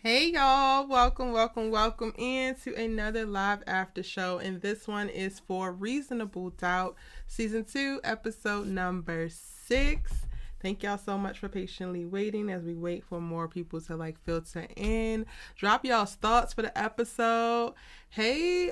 Hey y'all, welcome into another live after show, and this one is for Reasonable Doubt, season 2, episode number 6. Thank y'all so much for patiently waiting as we wait for more people to filter in. Drop y'all's thoughts for the episode. Hey,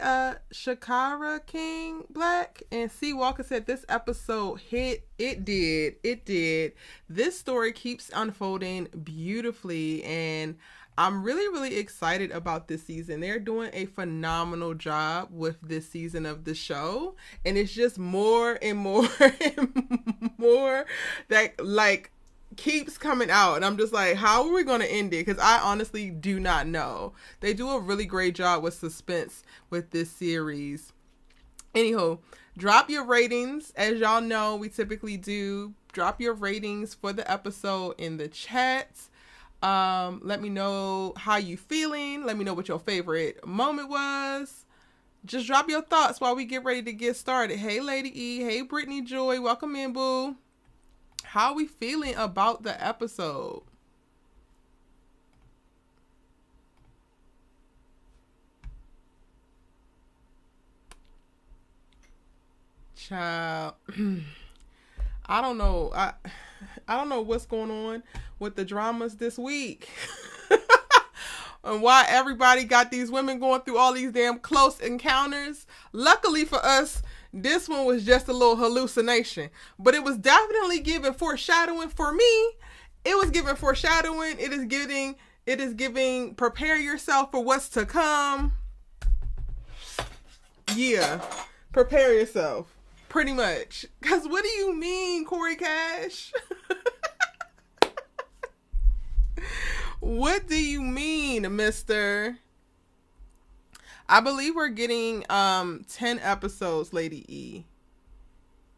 Shakara King Black and C Walker said this episode hit. It did. This story keeps unfolding beautifully, and I'm really excited about this season. They're doing a phenomenal job with this season of the show, and it's just more and more and more that keeps coming out, and I'm just like, how are we going to end it? Because I honestly do not know. They do a really great job with suspense with this series. Anyhow, drop your ratings. As y'all know, we typically do. Drop your ratings for the episode in the chat. Let me know how you feeling. Let me know what your favorite moment was. Just drop your thoughts while we get ready to get started. Hey, Lady E. Hey, Brittany Joy. Welcome in, boo. How are we feeling about the episode? Child. I don't know. I don't know what's going on with the dramas this week. And why everybody got these women going through all these damn close encounters. Luckily for us, this one was just a little hallucination. But it was definitely giving foreshadowing for me. It was giving foreshadowing. It is giving prepare yourself for what's to come. Yeah. Prepare yourself. Pretty much. Because what do you mean, Corey Cash? What do you mean, mister? I believe we're getting 10 episodes, Lady E.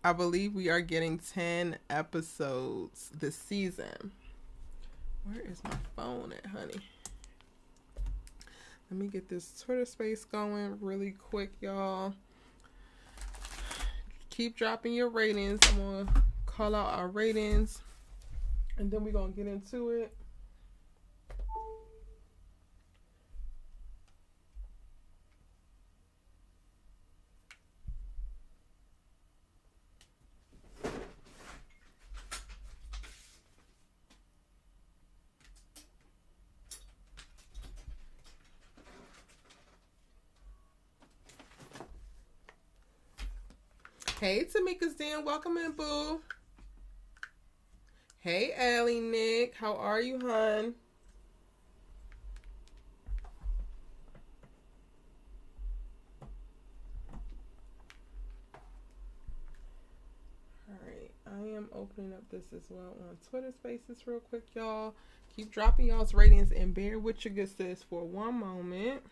I believe we are getting 10 episodes this season. Where is my phone at, honey? Let me get this Twitter space going really quick, y'all. Keep dropping your ratings. I'm going to call out our ratings, and then we're going to get into it. Hey, Tamika's Den. Welcome in, boo. Hey, Allie, Nick. How are you, hon? All right. I am opening up this as well on Twitter Spaces real quick, y'all. Keep dropping y'all's ratings and bear with your good sis for one moment.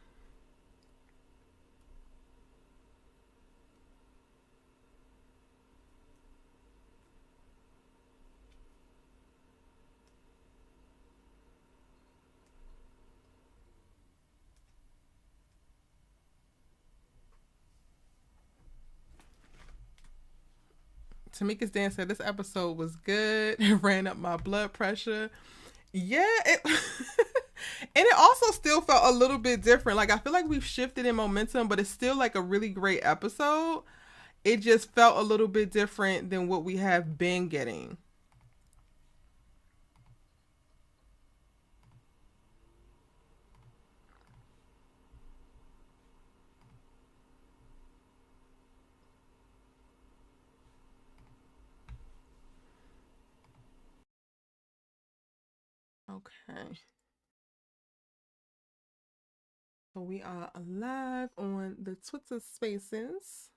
Tamika's Dan said this episode was good. It ran up my blood pressure. Yeah, and it also still felt a little bit different. I feel like we've shifted in momentum, but it's still a really great episode. It just felt a little bit different than what we have been getting. Okay. So we are live on the Twitter Spaces.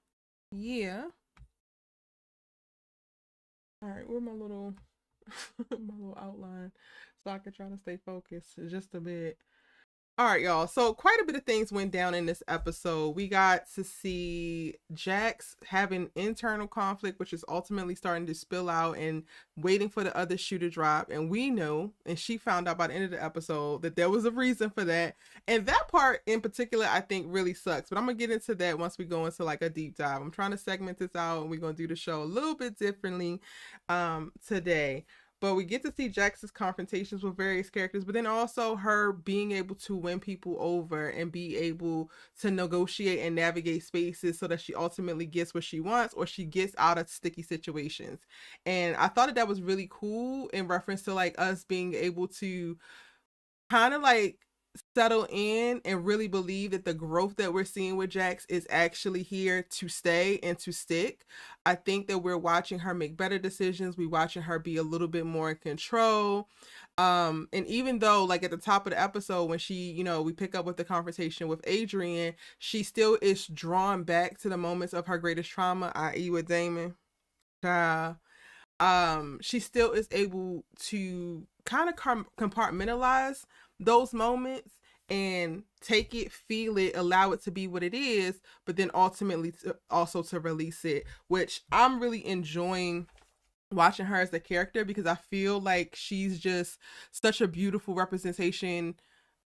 Yeah. All right, where my little my little outline so I can try to stay focused just a bit. All right, y'all. So quite a bit of things went down in this episode. We got to see Jax having internal conflict, which is ultimately starting to spill out and waiting for the other shoe to drop. And we know, and she found out by the end of the episode that there was a reason for that. And that part in particular, I think really sucks. But I'm going to get into that once we go into a deep dive. I'm trying to segment this out, and we're going to do the show a little bit differently today. But we get to see Jax's confrontations with various characters, but then also her being able to win people over and be able to negotiate and navigate spaces so that she ultimately gets what she wants or she gets out of sticky situations. And I thought that was really cool in reference to like us being able to kind of like settle in and really believe that the growth that we're seeing with Jax is actually here to stay and to stick. I think that we're watching her make better decisions. We're watching her be a little bit more in control. And even though like at the top of the episode when she, you know, we pick up with the conversation with Adrian, she still is drawn back to the moments of her greatest trauma, i.e. with Damon. She still is able to kind of compartmentalize those moments and take it, feel it, allow it to be what it is, but then ultimately also to release it, which I'm really enjoying watching her as a character because I feel like she's just such a beautiful representation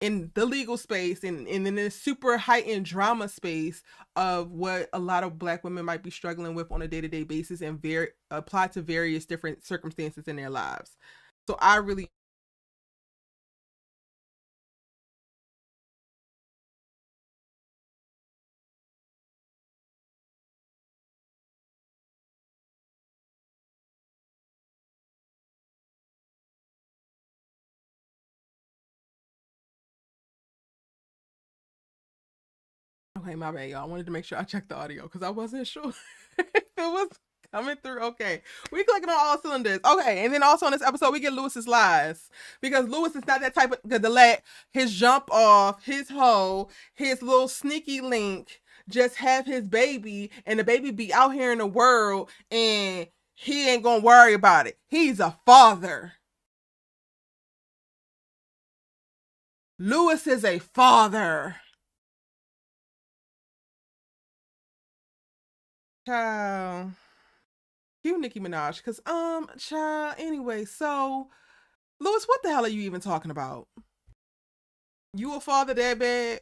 in the legal space and in this super heightened drama space of what a lot of Black women might be struggling with on a day-to-day basis and very applied to various different circumstances in their lives. So I really Okay, my bad, y'all. I wanted to make sure I checked the audio because I wasn't sure if it was coming through. Okay, we clicking on all cylinders. Okay, and then also on this episode, we get Lewis's lies because Lewis is not that type of to let his jump off, his hoe, his little sneaky link just have his baby and the baby be out here in the world and he ain't gonna worry about it. He's a father. Lewis is a father. Child. Cue Nicki Minaj, because child, anyway, so Lewis, what the hell are you even talking about? You a father that bad?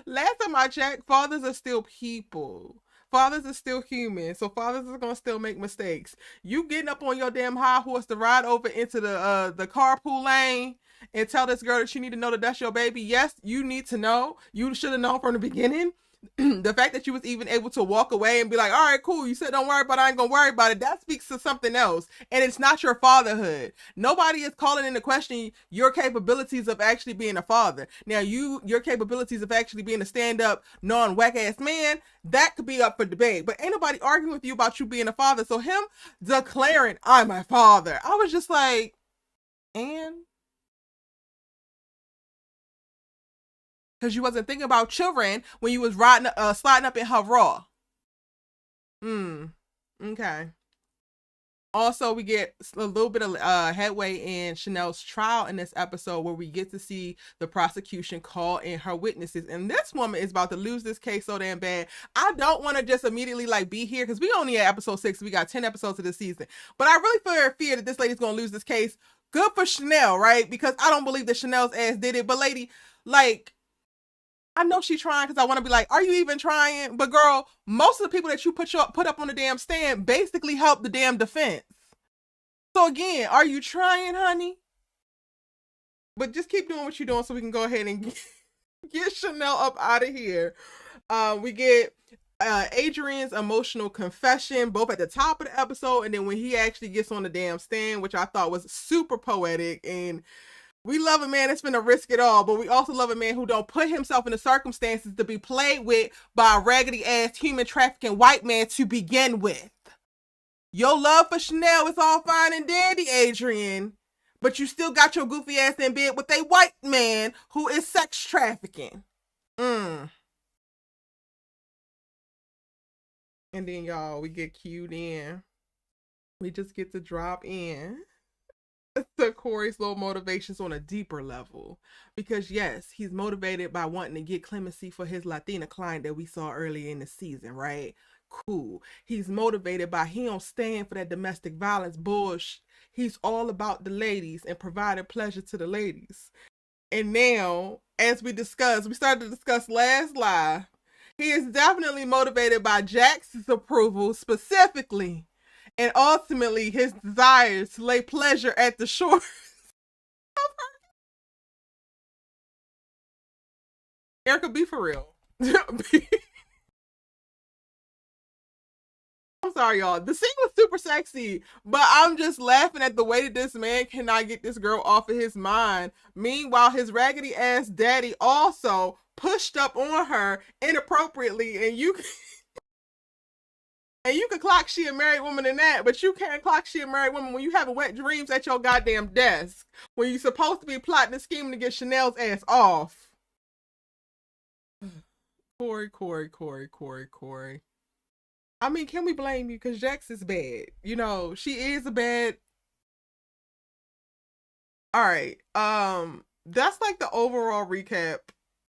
Last time I checked, fathers are still people. Fathers are still human, so fathers are gonna still make mistakes. You getting up on your damn high horse to ride over into the carpool lane and tell this girl that you need to know that that's your baby? Yes, you need to know. You should have known from the beginning. The fact that you was even able to walk away and be like, all right, cool, you said don't worry about it, I ain't gonna worry about it, that speaks to something else. And it's not your fatherhood. Nobody is calling into question your capabilities of actually being a father. Now, your capabilities of actually being a stand-up, non-whack ass man, that could be up for debate. But ain't nobody arguing with you about you being a father. So him declaring, I'm a father, I was just like, and because you wasn't thinking about children when you was sliding up in her raw. Okay. Also, we get a little bit of headway in Chanel's trial in this episode where we get to see the prosecution call in her witnesses. And this woman is about to lose this case so damn bad. I don't want to just immediately like be here because we only at episode 6. We got 10 episodes of this season. But I really fear that this lady's going to lose this case. Good for Chanel, right? Because I don't believe that Chanel's ass did it. But lady, like, I know she's trying because I want to be like, are you even trying? But girl, most of the people that you put up on the damn stand basically help the damn defense. So again, are you trying, honey? But just keep doing what you're doing so we can go ahead and get Chanel up out of here. We get Adrian's emotional confession both at the top of the episode and then when he actually gets on the damn stand, which I thought was super poetic. And we love a man that's finna risk it all, but we also love a man who don't put himself in the circumstances to be played with by a raggedy ass human trafficking white man to begin with. Your love for Chanel is all fine and dandy, Adrian, but you still got your goofy ass in bed with a white man who is sex trafficking. And then y'all, we get cued in. We just get to drop in to Corey's little motivations on a deeper level. Because yes, he's motivated by wanting to get clemency for his Latina client that we saw earlier in the season, right? Cool. He's motivated by he don't stand for that domestic violence bullshit. He's all about the ladies and providing pleasure to the ladies. And now, as we started to discuss last live, he is definitely motivated by Jax's approval specifically. and ultimately his desires to lay pleasure at the shore. Erica, be for real. I'm sorry, y'all. The scene was super sexy, but I'm just laughing at the way that this man cannot get this girl off of his mind. Meanwhile, his raggedy ass daddy also pushed up on her inappropriately, and you can clock she a married woman in that, but you can't clock she a married woman when you having wet dreams at your goddamn desk when you supposed to be plotting and scheming to get Chanel's ass off. Corey. I mean, can we blame you? Because Jax is bad. You know, she is a bad. All right. That's like the overall recap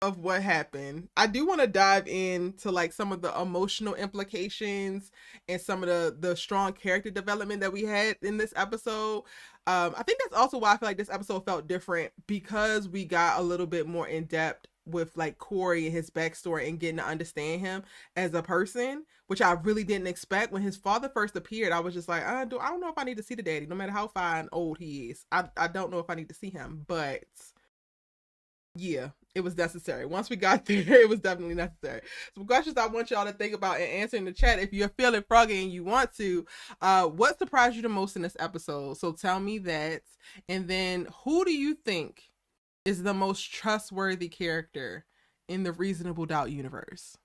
of what happened. I do want to dive into like some of the emotional implications and some of the strong character development that we had in this episode. I think that's also why I feel like this episode felt different, because we got a little bit more in depth with like Corey and his backstory and getting to understand him as a person, which I really didn't expect. When his father first appeared, I was just like, I don't know if I need to see the daddy, no matter how fine old he is. I don't know if I need to see him, but yeah, it was necessary. Once we got there, it was definitely necessary. Some questions I want y'all to think about and answer in the chat. If you're feeling froggy and you want to, what surprised you the most in this episode? So tell me that. And then who do you think is the most trustworthy character in the Reasonable Doubt universe?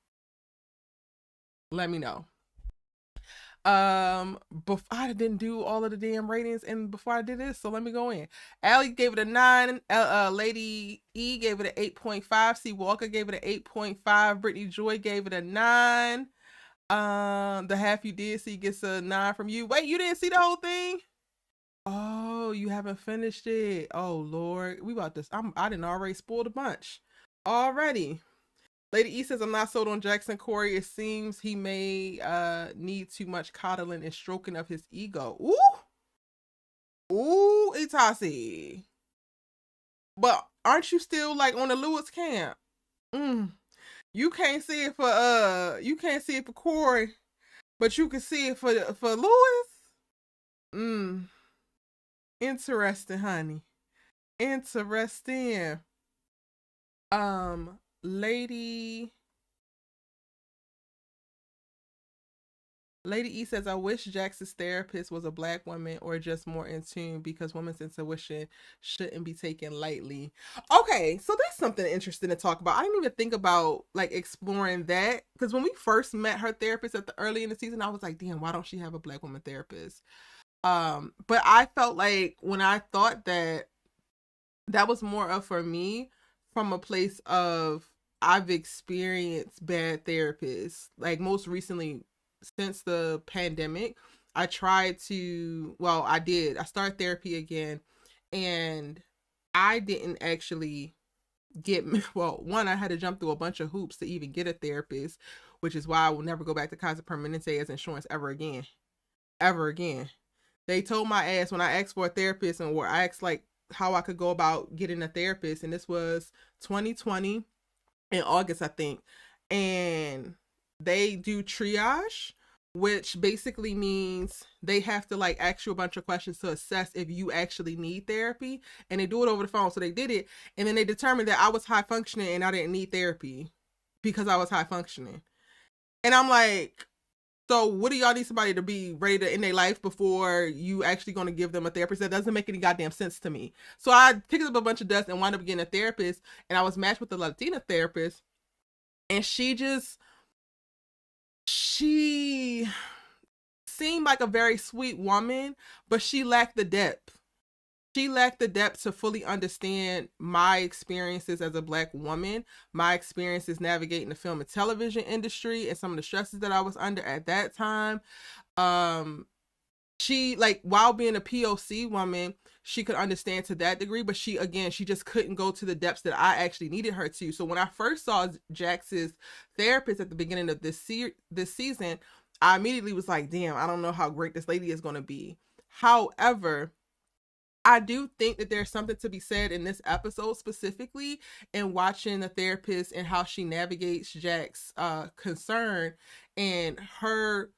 Let me know. Before I didn't do all of the damn ratings and before I did this, so let me go in. Allie gave it a 9. Lady E gave it an 8.5. C Walker gave it an 8.5. Brittany Joy gave it a 9. The half you did see gets a 9 from you. Wait, you didn't see the whole thing? Oh, you haven't finished it. Oh Lord, we about this. I didn't already spoiled a bunch already. Lady E says, I'm not sold on Jackson Corey. It seems he may need too much coddling and stroking of his ego. Ooh, Itasi. But aren't you still like on the Lewis camp? You can't see it for Corey, but you can see it for Lewis. Interesting, honey. Interesting. Lady E says, I wish Jax's therapist was a black woman or just more in tune, because women's intuition shouldn't be taken lightly. Okay, so that's something interesting to talk about. I didn't even think about like exploring that, because when we first met her therapist early in the season, I was like, damn, why don't she have a black woman therapist? But I felt like when I thought that was more of, for me, from a place of I've experienced bad therapists. Like most recently, since the pandemic, I started therapy again, and I didn't actually get, one, I had to jump through a bunch of hoops to even get a therapist, which is why I will never go back to Kaiser Permanente as insurance ever again. They told my ass when I asked for a therapist, and where I asked like how I could go about getting a therapist, and this was 2020 in August, I think, and they do triage, which basically means they have to like ask you a bunch of questions to assess if you actually need therapy, and they do it over the phone. So they did it, and then they determined that I was high functioning and I didn't need therapy because I was high functioning. And I'm like, so what do y'all need somebody to be ready to end their life before you actually going to give them a therapist? That doesn't make any goddamn sense to me. So I picked up a bunch of dust and wound up getting a therapist, and I was matched with a Latina therapist, and she seemed like a very sweet woman, but she lacked the depth. She lacked the depth to fully understand my experiences as a black woman, my experiences navigating the film and television industry, and some of the stresses that I was under at that time. She, like, while being a POC woman, she could understand to that degree, but she just couldn't go to the depths that I actually needed her to. So when I first saw Jax's therapist at the beginning of this season, I immediately was like, damn, I don't know how great this lady is going to be. However, I do think that there's something to be said in this episode specifically, in watching the therapist and how she navigates Jack's concern and her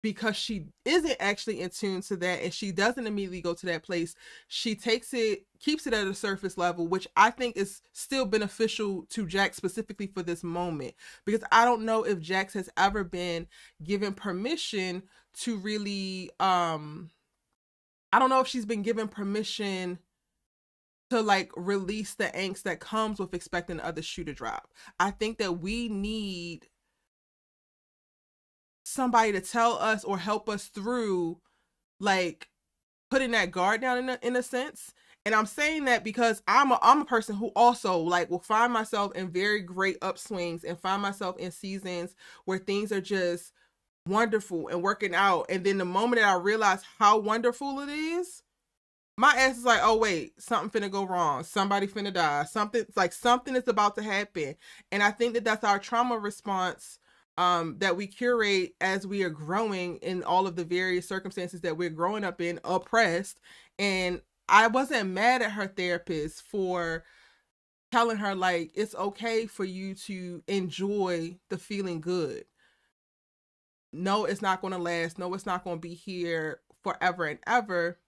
because she isn't actually in tune to that and she doesn't immediately go to that place, she takes it, keeps it at a surface level, which I think is still beneficial to Jax specifically for this moment, because I don't know if Jax has ever been given permission to really I don't know if she's been given permission to like release the angst that comes with expecting the other shoe to drop. I think that we need somebody to tell us or help us through like putting that guard down in a sense. And I'm saying that because I'm a person who also like will find myself in very great upswings and find myself in seasons where things are just wonderful and working out. And then the moment that I realize how wonderful it is, my ass is like, oh wait, something finna go wrong. Somebody finna die. Something is about to happen. And I think that that's our trauma response that we curate as we are growing in all of the various circumstances that we're growing up in, oppressed. And I wasn't mad at her therapist for telling her like, it's okay for you to enjoy the feeling good. No, it's not going to last. No, it's not going to be here forever and ever,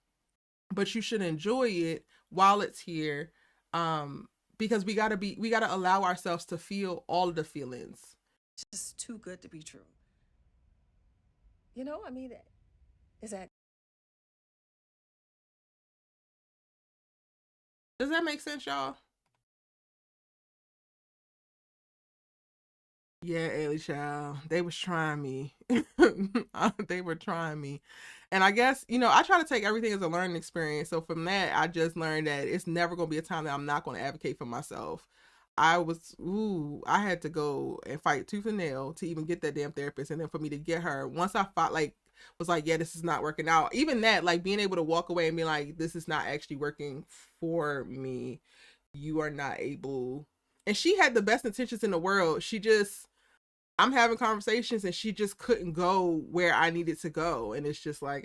but you should enjoy it while it's here. Because we gotta allow ourselves to feel all of the feelings. It's just too good to be true. You know, I mean, is that... Does that make sense, y'all? Yeah, Ailey child. They was trying me. They were trying me. And I guess, I try to take everything as a learning experience. So from that, I just learned that it's never going to be a time that I'm not going to advocate for myself. I had to go and fight tooth and nail to even get that damn therapist. And then for me to get her, once I fought, was like, yeah, this is not working out. Even that, like being able to walk away and be like, this is not actually working for me. You are not able. And she had the best intentions in the world. I'm having conversations and she just couldn't go where I needed to go. And it's just like,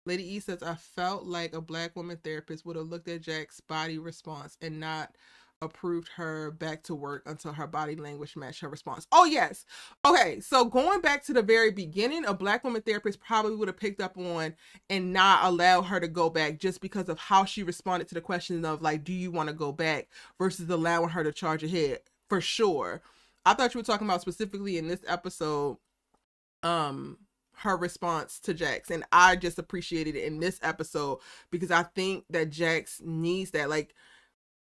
Lady E says, I felt like a Black woman therapist would have looked at Jack's body response and not approved her back to work until her body language matched her response. Oh, yes. Okay, so going back to the very beginning, a Black woman therapist probably would have picked up on and not allow her to go back just because of how she responded to the question of like, do you want to go back versus allowing her to charge ahead, for sure. I thought you were talking about specifically in this episode, her response to Jax, and I just appreciated it in this episode because I think that Jax needs that. Like,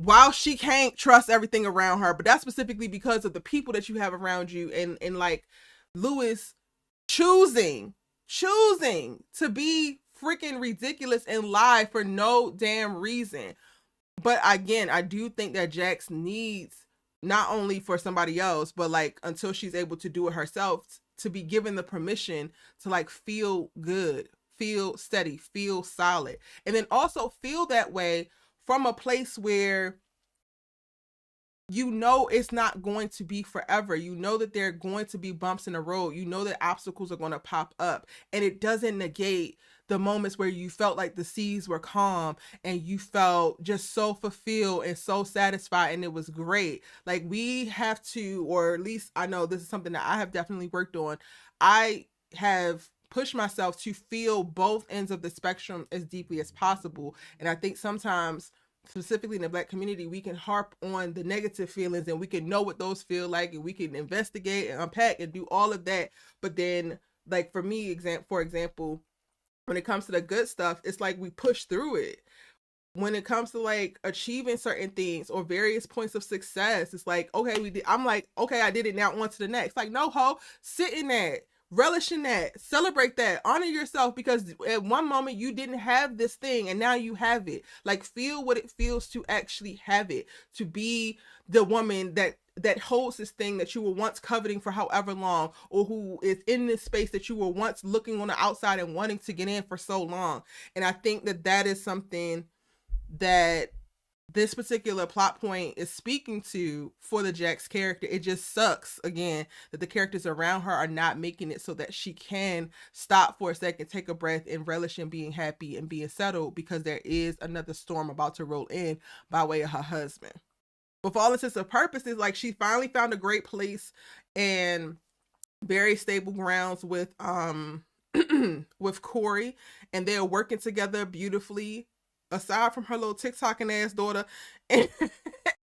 while she can't trust everything around her, but that's specifically because of the people that you have around you, and like Lewis choosing to be freaking ridiculous and lie for no damn reason. But again, I do think that Jax needs, not only for somebody else, but like until she's able to do it herself, to be given the permission to like feel good, feel steady, feel solid, and then also feel that way from a place where it's not going to be forever. That there are going to be bumps in the road. That obstacles are going to pop up, and it doesn't negate the moments where you felt like the seas were calm and you felt just so fulfilled and so satisfied and it was great. Like, we have to, or at least I know this is something that I have definitely worked on. I have pushed myself to feel both ends of the spectrum as deeply as possible. And I think sometimes, specifically in the Black community, we can harp on the negative feelings and we can know what those feel like and we can investigate and unpack and do all of that. But then, like, for me, for example, when it comes to the good stuff, it's like we push through it. When it comes to like achieving certain things or various points of success, it's like, okay, I'm like, okay, I did it, now on to the next. Like, no, sit in that, relish in that, celebrate that, honor yourself, because at one moment you didn't have this thing and now you have it. Like, feel what it feels to actually have it, to be the woman that holds this thing that you were once coveting for however long, or who is in this space that you were once looking on the outside and wanting to get in for so long. And I think that is something that this particular plot point is speaking to for the Jax character. It just sucks, again, that the characters around her are not making it so that she can stop for a second, take a breath, and relish in being happy and being settled, because there is another storm about to roll in by way of her husband. But for all intents and purposes, like, she finally found a great place, and very stable grounds with with Corey, and they're working together beautifully. Aside from her little TikToking ass daughter and,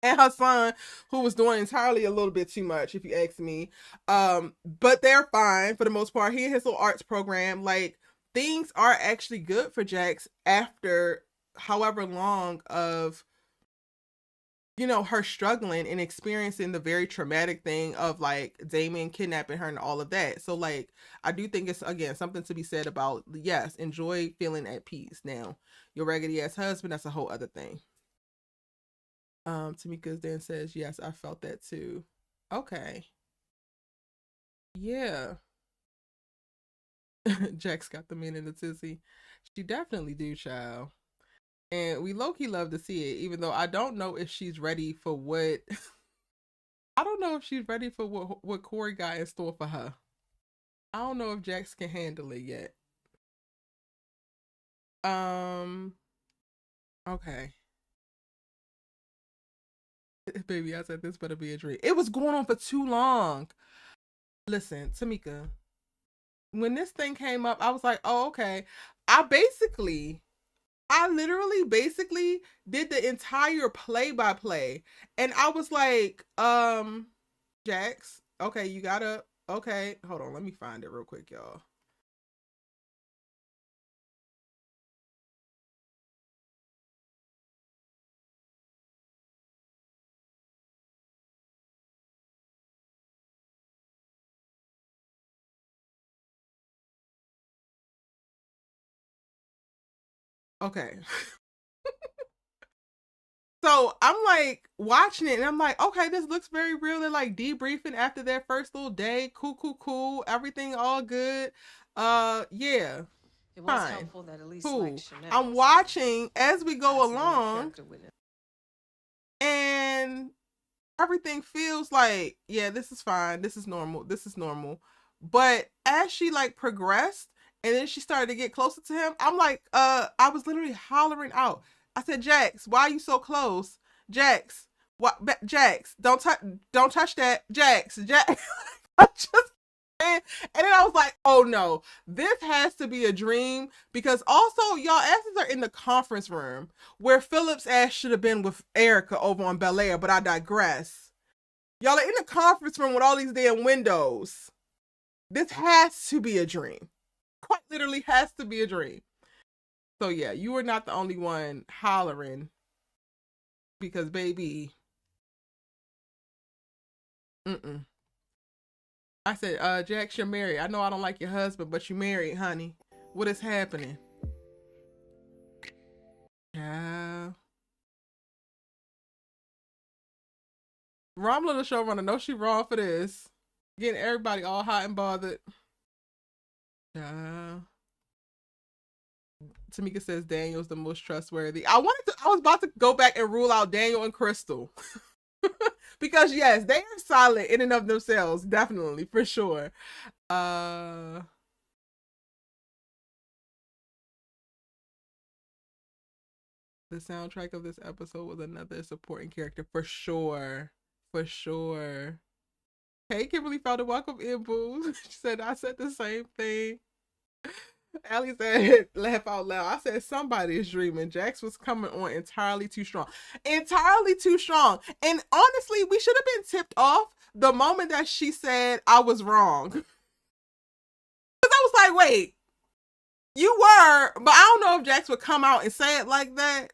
and her son, who was doing entirely a little bit too much, if you ask me. But they're fine for the most part. He and his little arts program, like, things are actually good for Jax after however long of, you know, her struggling and experiencing the very traumatic thing of like Damien kidnapping her and all of that. So like, I do think it's, again, something to be said about, yes, enjoy feeling at peace. Now, your raggedy ass husband, that's a whole other thing. Tamika's then says, yes, I felt that too. Okay. Yeah. Jax got the men in the tizzy. She definitely do, child. And we low-key love to see it, even though I don't know if she's ready for what I don't know if she's ready for what Corey got in store for her. I don't know if Jax can handle it yet. Okay. Baby, I said this better be a dream. It was going on for too long. Listen, Tamika, when this thing came up, I was like, oh, okay. I literally basically did the entire play-by-play. And I was like, Jax, okay, you gotta, okay, hold on, let me find it real quick, y'all. Okay. So I'm like watching it and I'm like, okay, this looks very real. They're like debriefing after their first little day. Cool. Everything all good. Yeah. It was Fine. helpful that at least Cool. like Chanel. I'm watching as we go has a little along, character with it. and everything feels like, yeah, this is fine. This is normal. But as she like progressed and then she started to get closer to him, I'm like, I was literally hollering out. I said, Jax, why are you so close? Jax, what? Jax, don't touch that. Jax. I just, and then I was like, oh no, this has to be a dream, because also y'all asses are in the conference room where Philip's ass should have been with Erica over on Bel Air, but I digress. Y'all are in the conference room with all these damn windows. This has to be a dream. Quite literally has to be a dream. So yeah, you were not the only one hollering, because baby, I said, Jax, you're married. I know I don't like your husband, but you married, honey. What is happening? Yeah. Ramla, the showrunner, know she wrong for this. Getting everybody all hot and bothered. Yeah. Tamika says Daniel's the most trustworthy. I was about to go back and rule out Daniel and Crystal. Because yes, they are solid in and of themselves, definitely, for sure. The soundtrack of this episode was another supporting character, for sure. Hey, Kimberly found a welcome in, boo. She said, I said the same thing. Allie said, laugh out loud. I said, somebody is dreaming. Jax was coming on entirely too strong. And honestly, we should have been tipped off the moment that she said I was wrong. Because I was like, wait, you were, but I don't know if Jax would come out and say it like that.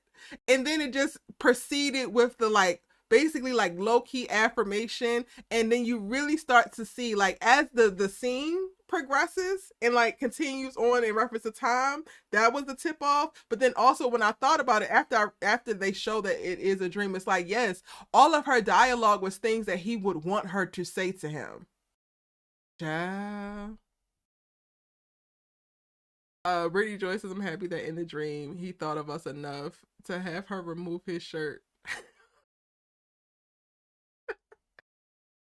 And then it just proceeded with the like, basically like low-key affirmation, and then you really start to see like as the scene progresses and like continues on in reference to time, that was the tip off. But then also when I thought about it after they show that it is a dream, it's like, yes, all of her dialogue was things that he would want her to say to him. Yeah. Brittany Joy says, I'm happy that in the dream he thought of us enough to have her remove his shirt.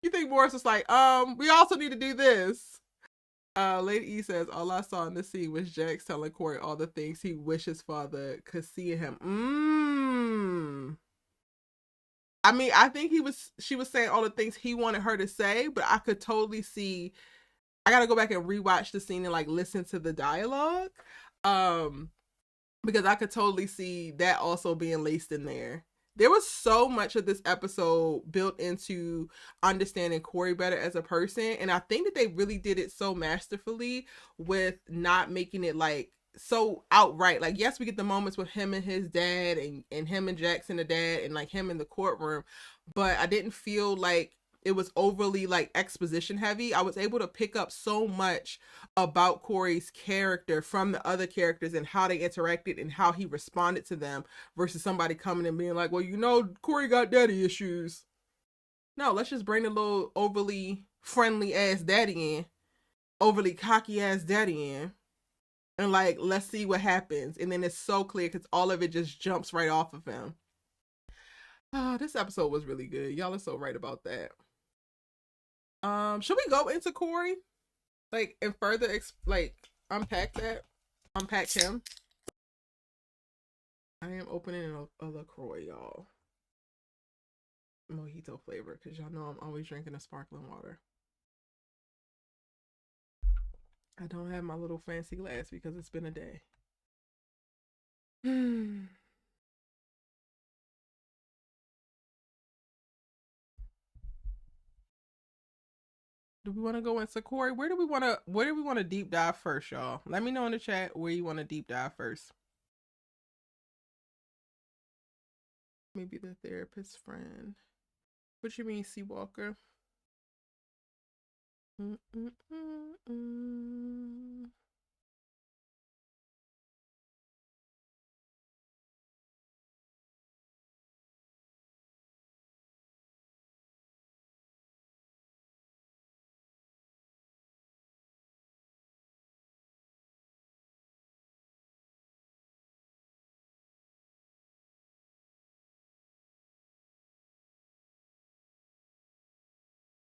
You think Morris was like, we also need to do this. Lady E says, all I saw in the scene was Jax telling Corey all the things he wished his father could see in him. I mean, I think she was saying all the things he wanted her to say, but I could totally see I gotta go back and rewatch the scene and like listen to the dialogue. Because I could totally see that also being laced in there. There was so much of this episode built into understanding Corey better as a person. And I think that they really did it so masterfully with not making it like so outright. Like, yes, we get the moments with him and his dad and him and Jackson, the dad, and like him in the courtroom. But I didn't feel like it was overly like exposition heavy. I was able to pick up so much about Corey's character from the other characters and how they interacted and how he responded to them versus somebody coming and being like, well, you know, Corey got daddy issues. No, let's just bring the little overly friendly ass daddy in, overly cocky ass daddy in, and like, let's see what happens. And then it's so clear because all of it just jumps right off of him. Oh, this episode was really good. Y'all are so right about that. Should we go into Corey? Like, and further, unpack him? I am opening a LaCroix, y'all. Mojito flavor, because y'all know I'm always drinking a sparkling water. I don't have my little fancy glass because it's been a day. Do we want to go into Corey? Where do we want to deep dive first, y'all? Let me know in the chat where you want to deep dive first. Maybe the therapist friend. What you mean, Seawalker?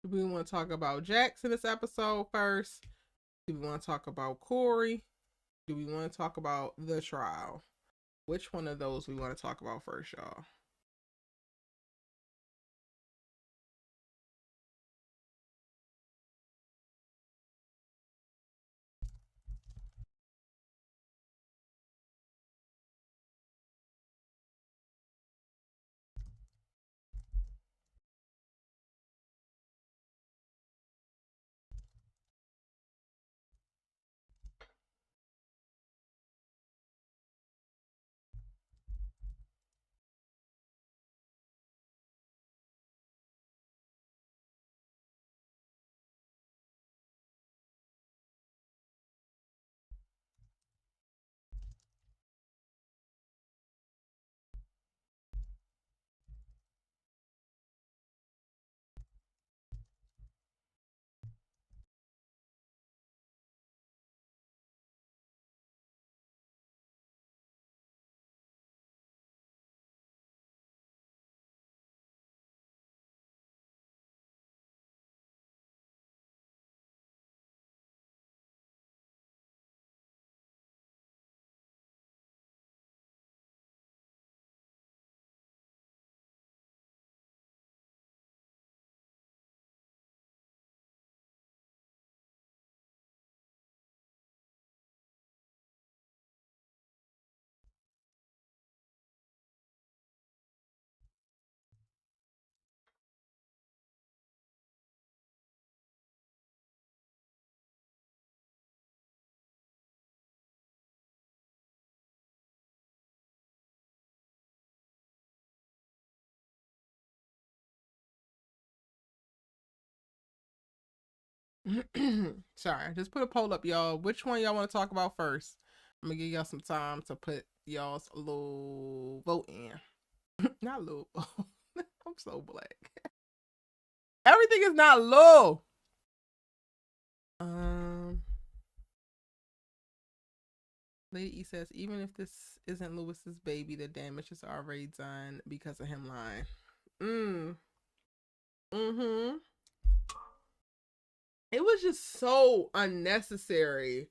Do we want to talk about Jackson this episode first? Do we want to talk about Corey? Do we want to talk about the trial? Which one of those we want to talk about first, y'all? Sorry, just put a poll up, y'all. Which one y'all want to talk about first? I'm gonna give y'all some time to put y'all's little vote in. Not little. I'm so black. Everything is not low. Lady E says, even if this isn't Lewis's baby, the damage is already done because of him lying. It was just so unnecessary.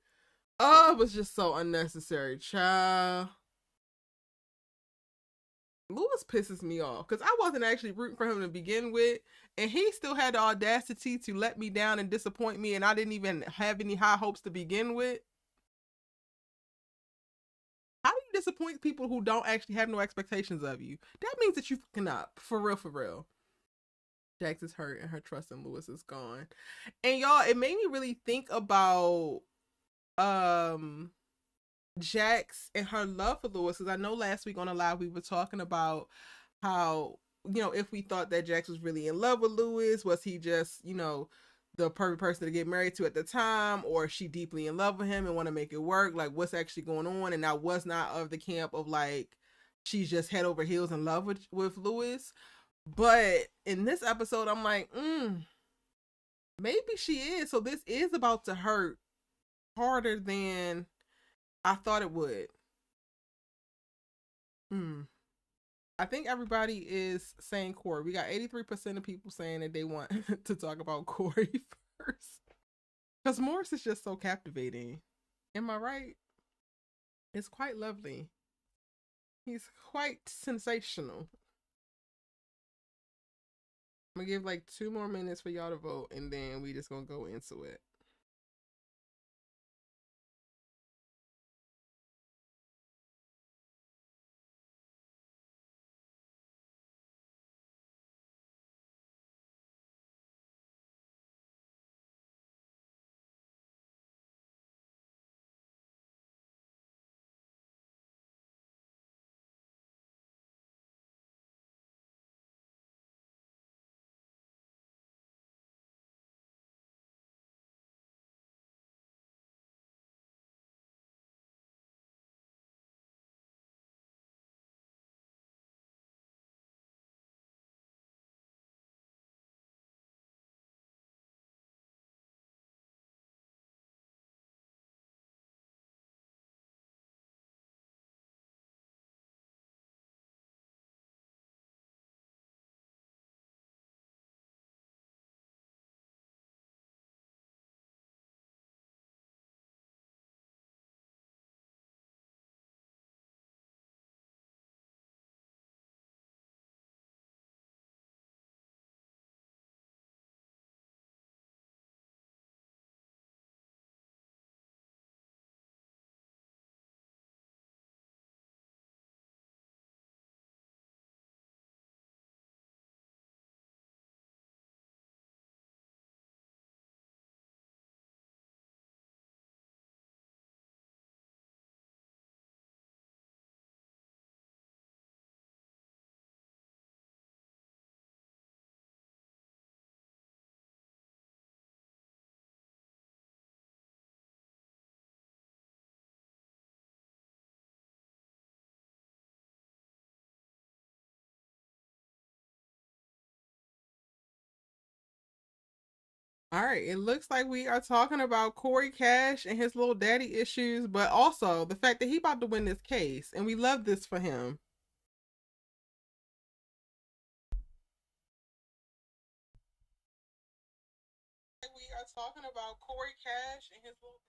Oh, it was just so unnecessary, child. Lewis pisses me off because I wasn't actually rooting for him to begin with, and he still had the audacity to let me down and disappoint me, and I didn't even have any high hopes to begin with. How do you disappoint people who don't actually have no expectations of you? That means that you fucking up. For real, for real. Jax is hurt and her trust in Lewis is gone. And y'all, it made me really think about Jax and her love for Lewis, because I know last week on a live we were talking about how, you know, if we thought that Jax was really in love with Lewis, was he just, you know, the perfect person to get married to at the time, or is she deeply in love with him and want to make it work? Like, what's actually going on? And I was not of the camp of like she's just head over heels in love with Lewis. But in this episode, I'm like, maybe she is. So this is about to hurt harder than I thought it would. I think everybody is saying Corey. We got 83% of people saying that they want to talk about Corey first. Because Morris is just so captivating. Am I right? It's quite lovely. He's quite sensational. I'm going to give like 2 more minutes for y'all to vote, and then we just going to go into it. All right, it looks like we are talking about Corey Cash and his little daddy issues, but also the fact that he about to win this case, and we love this for him. We are talking about Corey Cash and his little.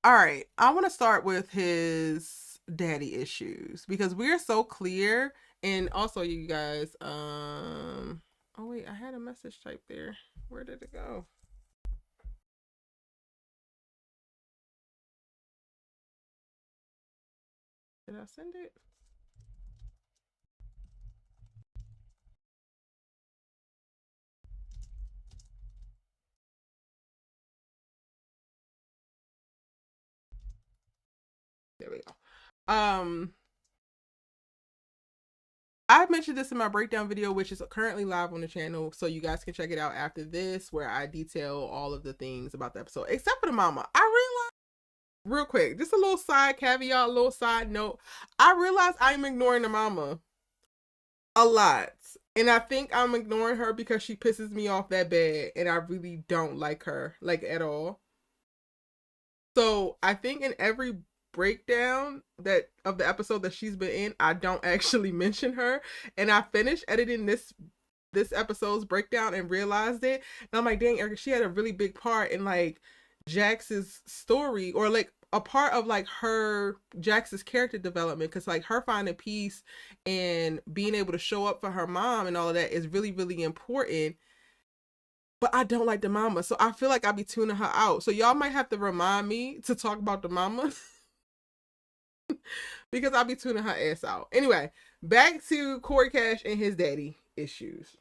All right, I want to start with his daddy issues because we're so clear, and also you guys. Oh wait, I had a message type there. Where did it go? Did I send it? There we go. I mentioned this in my breakdown video, which is currently live on the channel, so you guys can check it out after this, where I detail all of the things about the episode, except for the mama. I realized, real quick, just a little side caveat, a little side note. I realized I'm ignoring the mama a lot. And I think I'm ignoring her because she pisses me off that bad, and I really don't like her, like, at all. So I think in every breakdown that of the episode that she's been in, I don't actually mention her. And I finished editing this episode's breakdown and realized it. And I'm like, dang, Erica, she had a really big part in like Jax's story, or like a part of like her Jax's character development, because like her finding peace and being able to show up for her mom and all of that is really, really important. But I don't like the mama, so I feel like I'll be tuning her out. So y'all might have to remind me to talk about the mama because I'll be tuning her ass out. Anyway, back to Corey Cash and his daddy issues.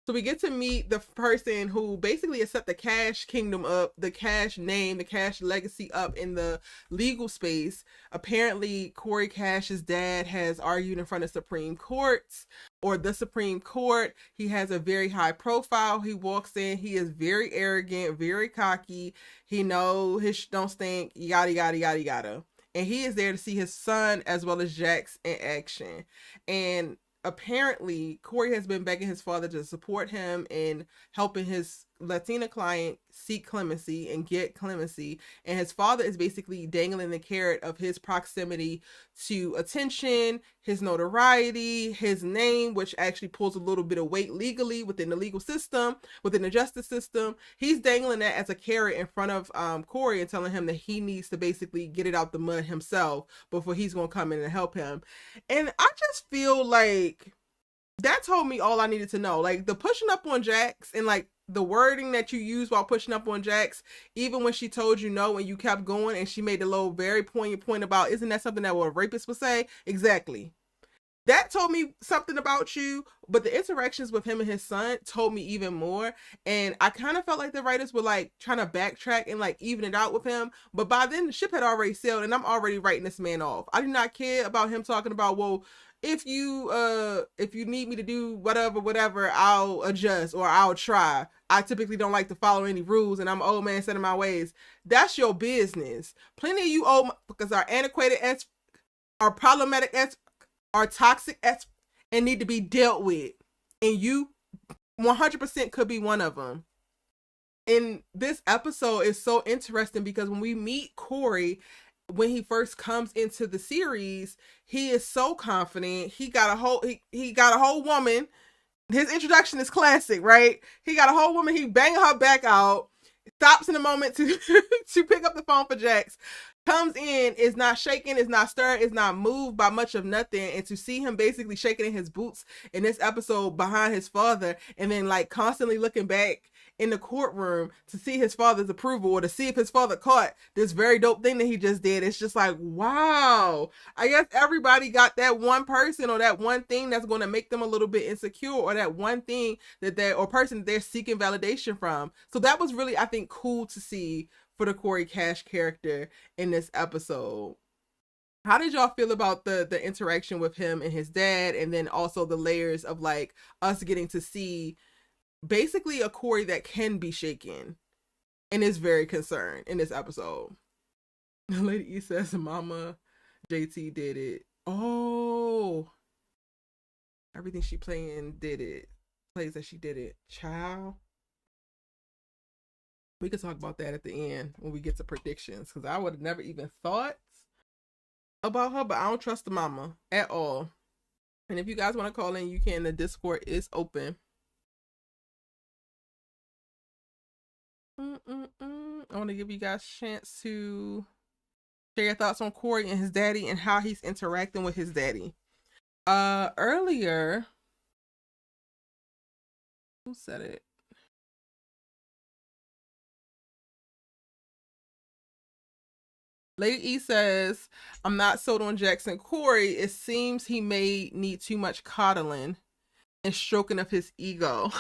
So we get to meet the person who basically has set the Cash kingdom up, the Cash name, the Cash legacy up in the legal space. Apparently, Corey Cash's dad has argued in front of Supreme Courts or the Supreme Court. He has a very high profile. He walks in. He is very arrogant, very cocky. He knows his don't stink, yada, yada, yada, yada. And he is there to see his son as well as Jax in action. And apparently Corey has been begging his father to support him in helping his Latina client seek clemency and get clemency. And his father is basically dangling the carrot of his proximity to attention, his notoriety, his name, which actually pulls a little bit of weight legally within the legal system, within the justice system. He's dangling that as a carrot in front of Corey and telling him that he needs to basically get it out the mud himself before he's going to come in and help him. And I just feel like that told me all I needed to know. Like the pushing up on Jax and like the wording that you use while pushing up on Jax, even when she told you no and you kept going and she made a little very poignant point about, isn't that something that a rapist would say? Exactly. That told me something about you, but the interactions with him and his son told me even more. And I kind of felt like the writers were like trying to backtrack and like even it out with him. But by then the ship had already sailed and I'm already writing this man off. I do not care about him talking about, well, if you need me to do whatever, I'll adjust or I'll try. I typically don't like to follow any rules and I'm an old man set in my ways. That's your business. Plenty of you old because are antiquated as are problematic as are toxic as and need to be dealt with. And you 100% could be one of them. And this episode is so interesting because when we meet Corey, when he first comes into the series, he is so confident. He got a whole woman. His introduction is classic, right? He got a whole woman. He banging her back out. Stops in a moment to to pick up the phone for Jax. Comes in, is not shaken, is not stirred, is not moved by much of nothing. And to see him basically shaking in his boots in this episode behind his father, and then like constantly looking back in the courtroom to see his father's approval or to see if his father caught this very dope thing that he just did. It's just like, wow. I guess everybody got that one person or that one thing that's going to make them a little bit insecure, or that one thing that or person that they're seeking validation from. So that was really, I think, cool to see for the Corey Cash character in this episode. How did y'all feel about the interaction with him and his dad, and then also the layers of like us getting to see basically a Corey that can be shaken and is very concerned in this episode? Lady E says Mama JT did it. Oh, everything she plays that she did it. Child. We could talk about that at the end when we get to predictions, because I would have never even thought about her, but I don't trust the mama at all. And if you guys want to call in, you can. The Discord is open. I want to give you guys a chance to share your thoughts on Corey and his daddy and how he's interacting with his daddy. Earlier, who said it? Lady E says, I'm not sold on Jackson Corey. It seems he may need too much coddling and stroking of his ego.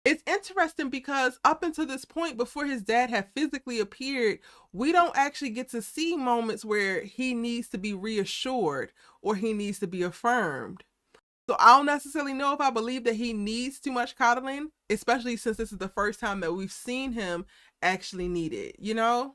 It's interesting because up until this point, before his dad had physically appeared, we don't actually get to see moments where he needs to be reassured or he needs to be affirmed. So I don't necessarily know if I believe that he needs too much coddling, especially since this is the first time that we've seen him actually need it, you know?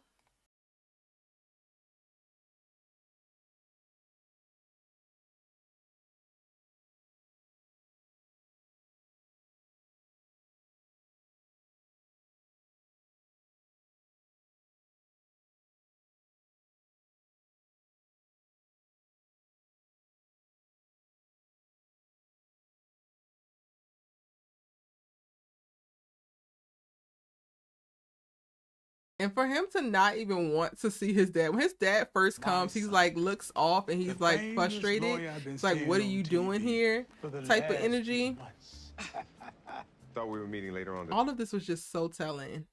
And for him to not even want to see his dad, when his dad first comes, he's like looks off and he's like frustrated. It's like, what are you doing here? Type of energy. Thought we were meeting later on. All of this was just so telling.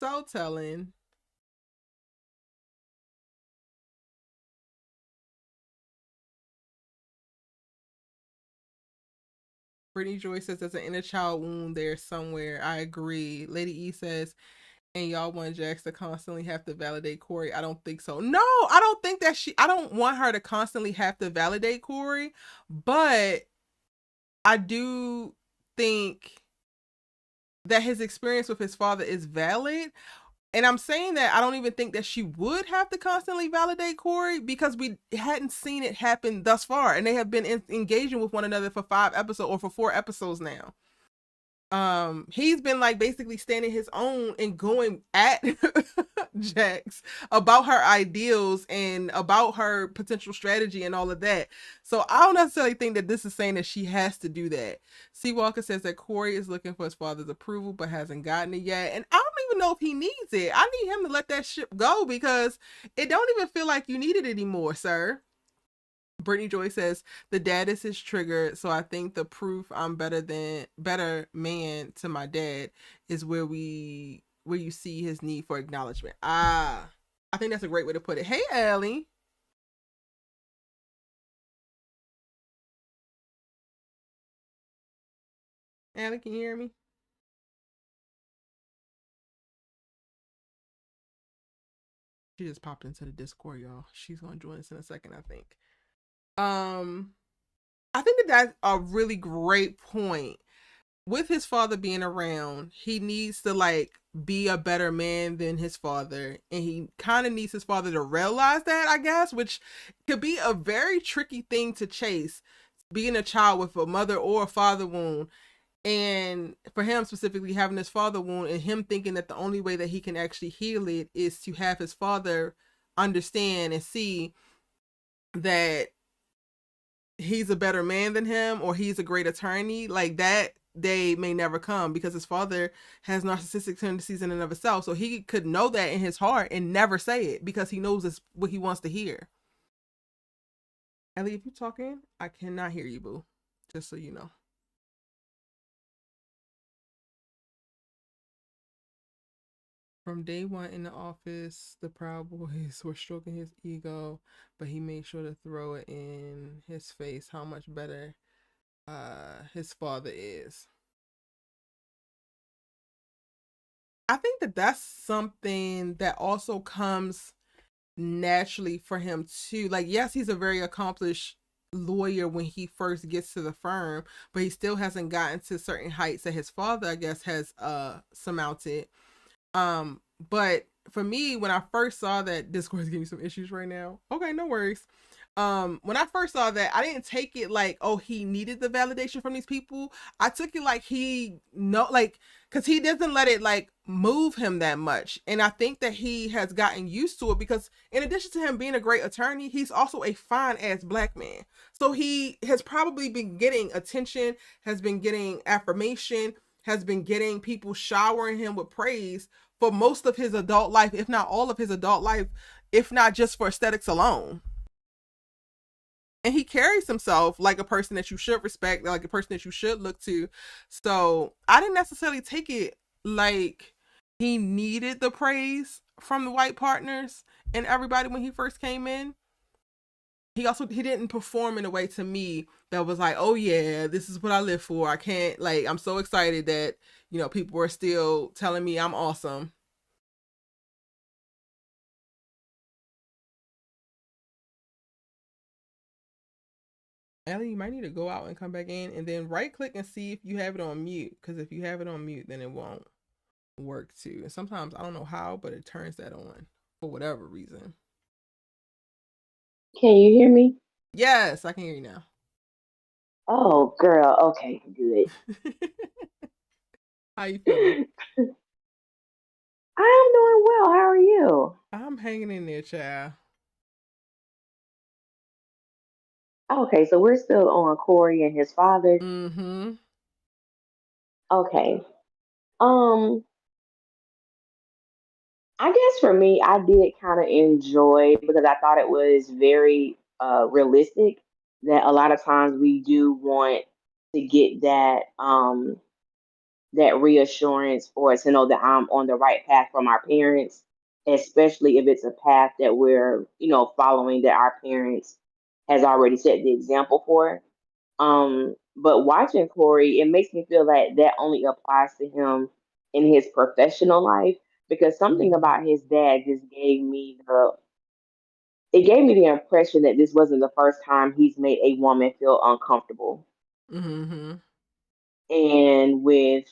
So telling. Brittany Joy says there's an inner child wound there somewhere. I agree. Lady E says, and y'all want Jax to constantly have to validate Corey. I don't think so. No, I don't think that I don't want her to constantly have to validate Corey, but I do think that his experience with his father is valid. And I'm saying that I don't even think that she would have to constantly validate Corey because we hadn't seen it happen thus far. And they have been engaging with one another for 5 episodes or for 4 episodes now. He's been like basically standing his own and going at Jax about her ideals and about her potential strategy and all of that. So I don't necessarily think that this is saying that she has to do that. C. Walker says that Corey is looking for his father's approval but hasn't gotten it yet. And I don't even know if he needs it. I need him to let that ship go because it don't even feel like you need it anymore, sir. Brittany Joy says the dad is his trigger, so I think the proof I'm better man to my dad is where you see his need for acknowledgement. I think that's a great way to put it. Hey, Allie. Allie, can you hear me? She just popped into the Discord, y'all. She's gonna join us in a second, I think. I think that that's a really great point. With his father being around, he needs to like be a better man than his father, and he kind of needs his father to realize that, I guess, which could be a very tricky thing to chase, being a child with a mother or a father wound, and for him specifically having this father wound and him thinking that the only way that he can actually heal it is to have his father understand and see that he's a better man than him or he's a great attorney. Like that day may never come because his father has narcissistic tendencies in and of itself. So he could know that in his heart and never say it because he knows it's what he wants to hear. Ellie, if you're talking, I cannot hear you, boo. Just so you know. From day one in the office, the Proud Boys were stroking his ego, but he made sure to throw it in his face how much better his father is. I think that that's something that also comes naturally for him too. Like, yes, he's a very accomplished lawyer when he first gets to the firm, but he still hasn't gotten to certain heights that his father, I guess, has surmounted. But for me, when I first saw that, Discord is giving me some issues right now. Okay, no worries. When I first saw that, I didn't take it like, oh, he needed the validation from these people. I took it like because he doesn't let it like move him that much. And I think that he has gotten used to it because in addition to him being a great attorney, he's also a fine ass black man. So he has probably been getting attention, has been getting affirmation, has been getting people showering him with praise for most of his adult life, if not all of his adult life, if not just for aesthetics alone. And he carries himself like a person that you should respect, like a person that you should look to. So I didn't necessarily take it like he needed the praise from the white partners and everybody when he first came in. He didn't perform in a way to me that was like, oh yeah, this is what I live for. I can't, like, I'm so excited that, people are still telling me I'm awesome. Ellie, you might need to go out and come back in and then right click and see if you have it on mute. Because if you have it on mute, then it won't work too. And sometimes I don't know how, but it turns that on for whatever reason. Can you hear me? Yes, I can hear you now. Oh, girl. Okay, good. How you feeling? I'm doing well. How are you? I'm hanging in there, child. Okay, so we're still on Corey and his father. Mm-hmm. Okay. Um, I guess for me, I did kind of enjoy because I thought it was very realistic that a lot of times we do want to get that reassurance or to know that I'm on the right path from our parents, especially if it's a path that we're, following that our parents has already set the example for. But watching Corey, it makes me feel like that only applies to him in his professional life because something Mm-hmm. about his dad just gave me the impression that this wasn't the first time he's made a woman feel uncomfortable. Mm-hmm. And with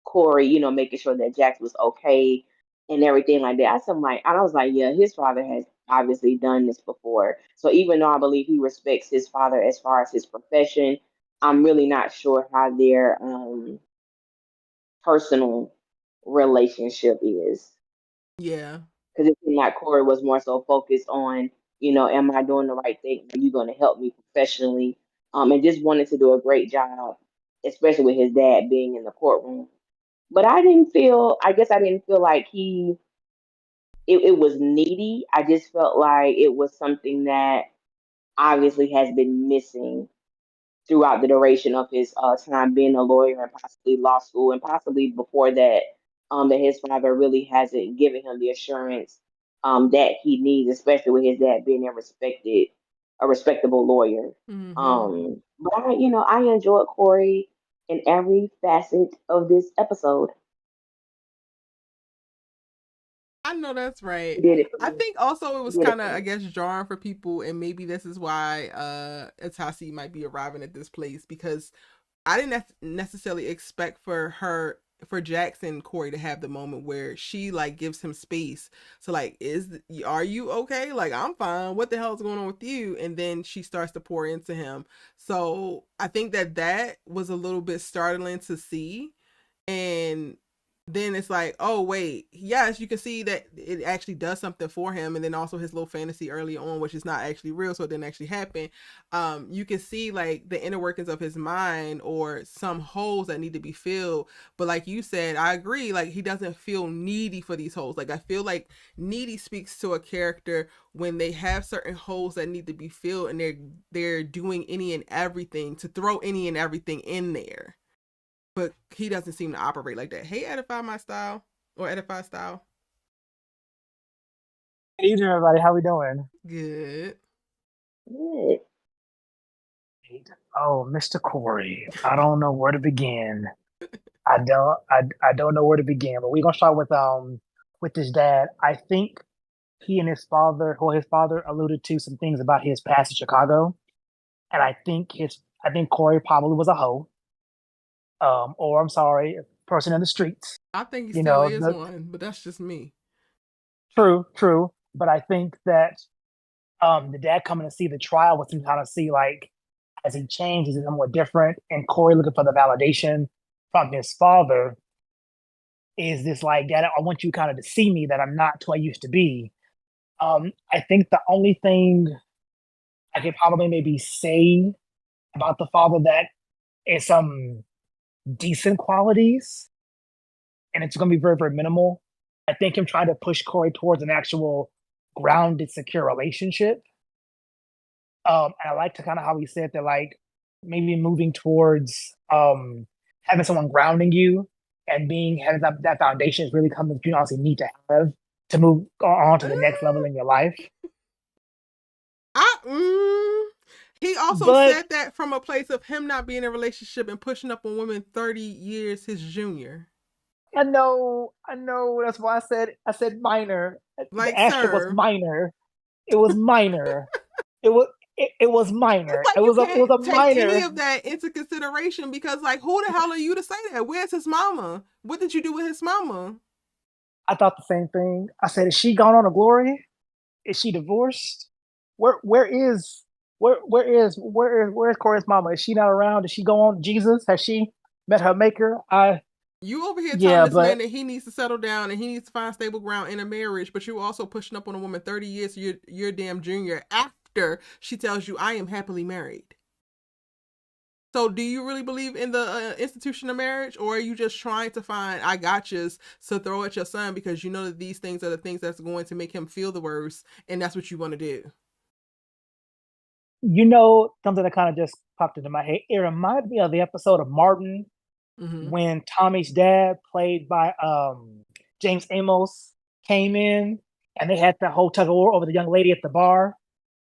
Corey, making sure that Jax was okay and everything like that. I was like, yeah, his father has obviously done this before. So even though I believe he respects his father as far as his profession, I'm really not sure how their personal relationship is. Yeah. Because it seemed like Corey was more so focused on, am I doing the right thing? Are you going to help me professionally? And just wanted to do a great job, especially with his dad being in the courtroom. But I guess I didn't feel like it was needy. I just felt like it was something that obviously has been missing throughout the duration of his time being a lawyer and possibly law school and possibly before that, that his father really hasn't given him the assurance that he needs, especially with his dad being a respectable lawyer. Mm-hmm. But I enjoyed Corey in every facet of this episode. I know that's He right. did it for I me. think also it He was did it kind for of, I me. guess, jarring for people, and maybe this is why Atasi might be arriving at this place because I didn't necessarily expect for Jackson Corey to have the moment where she like gives him space. So like, are you okay? Like I'm fine. What the hell is going on with you? And then she starts to pour into him. So I think that was a little bit startling to see, and then it's like, oh wait, yes, you can see that it actually does something for him, and then also his little fantasy early on, which is not actually real, so it didn't actually happen. You can see like the inner workings of his mind or some holes that need to be filled. But like you said, I agree. Like he doesn't feel needy for these holes. Like I feel like needy speaks to a character when they have certain holes that need to be filled, and they're doing any and everything to throw any and everything in there, but he doesn't seem to operate like that. Hey, edify my style or edify style. Good evening, everybody. How we doing? Good. Good. Oh, Mr. Corey. I don't know where to begin. I don't know where to begin, but we're gonna start with his dad. I think he and his father, or his father alluded to some things about his past in Chicago. And I think Corey probably was a hoe. Or I'm sorry, a person in the streets. I think he You still know, is one, but that's just me. true. But I think that the dad coming to see the trial was him trying to see like has he changed? Is he somewhat different? And Corey looking for the validation from his father is this like, Dad, I want you kind of to see me that I'm not who I used to be. I think the only thing I could probably maybe say about the father that is some decent qualities, and it's going to be very, very minimal. I think him trying to push Corey towards an actual grounded, secure relationship. And I like to kind of how he said that, like maybe moving towards having someone grounding you and being having that foundation is really something that you honestly need to have to move on to the next level in your life. I He also But said that from a place of him not being in a relationship and pushing up on women 30 years his junior. I know. That's why I said minor. The Like, asterisk was sir, minor. It was minor. It was it was it's minor. like you It was can't a take any minor. of that into consideration because, like, who the hell are you to say that? Where's his mama? What did you do with his mama? I thought the same thing. I said, is she gone on to glory? Is she divorced? Where is where is Corey's mama? Is she not around? Did she go on Jesus? Has she met her maker? I You over here telling Yeah, this man but that he needs to settle down and he needs to find stable ground in a marriage, but you also pushing up on a woman 30 years, you're damn junior after she tells you I am happily married. So do you really believe in the institution of marriage, or are you just trying to find I gotchas to throw at your son because you know that these things are the things that's going to make him feel the worst, and that's what you want to do? You know, something that kind of just popped into my head. It reminded me of the episode of Martin Mm-hmm. when Tommy's dad, played by James Amos, came in and they had that whole tug of war over the young lady at the bar.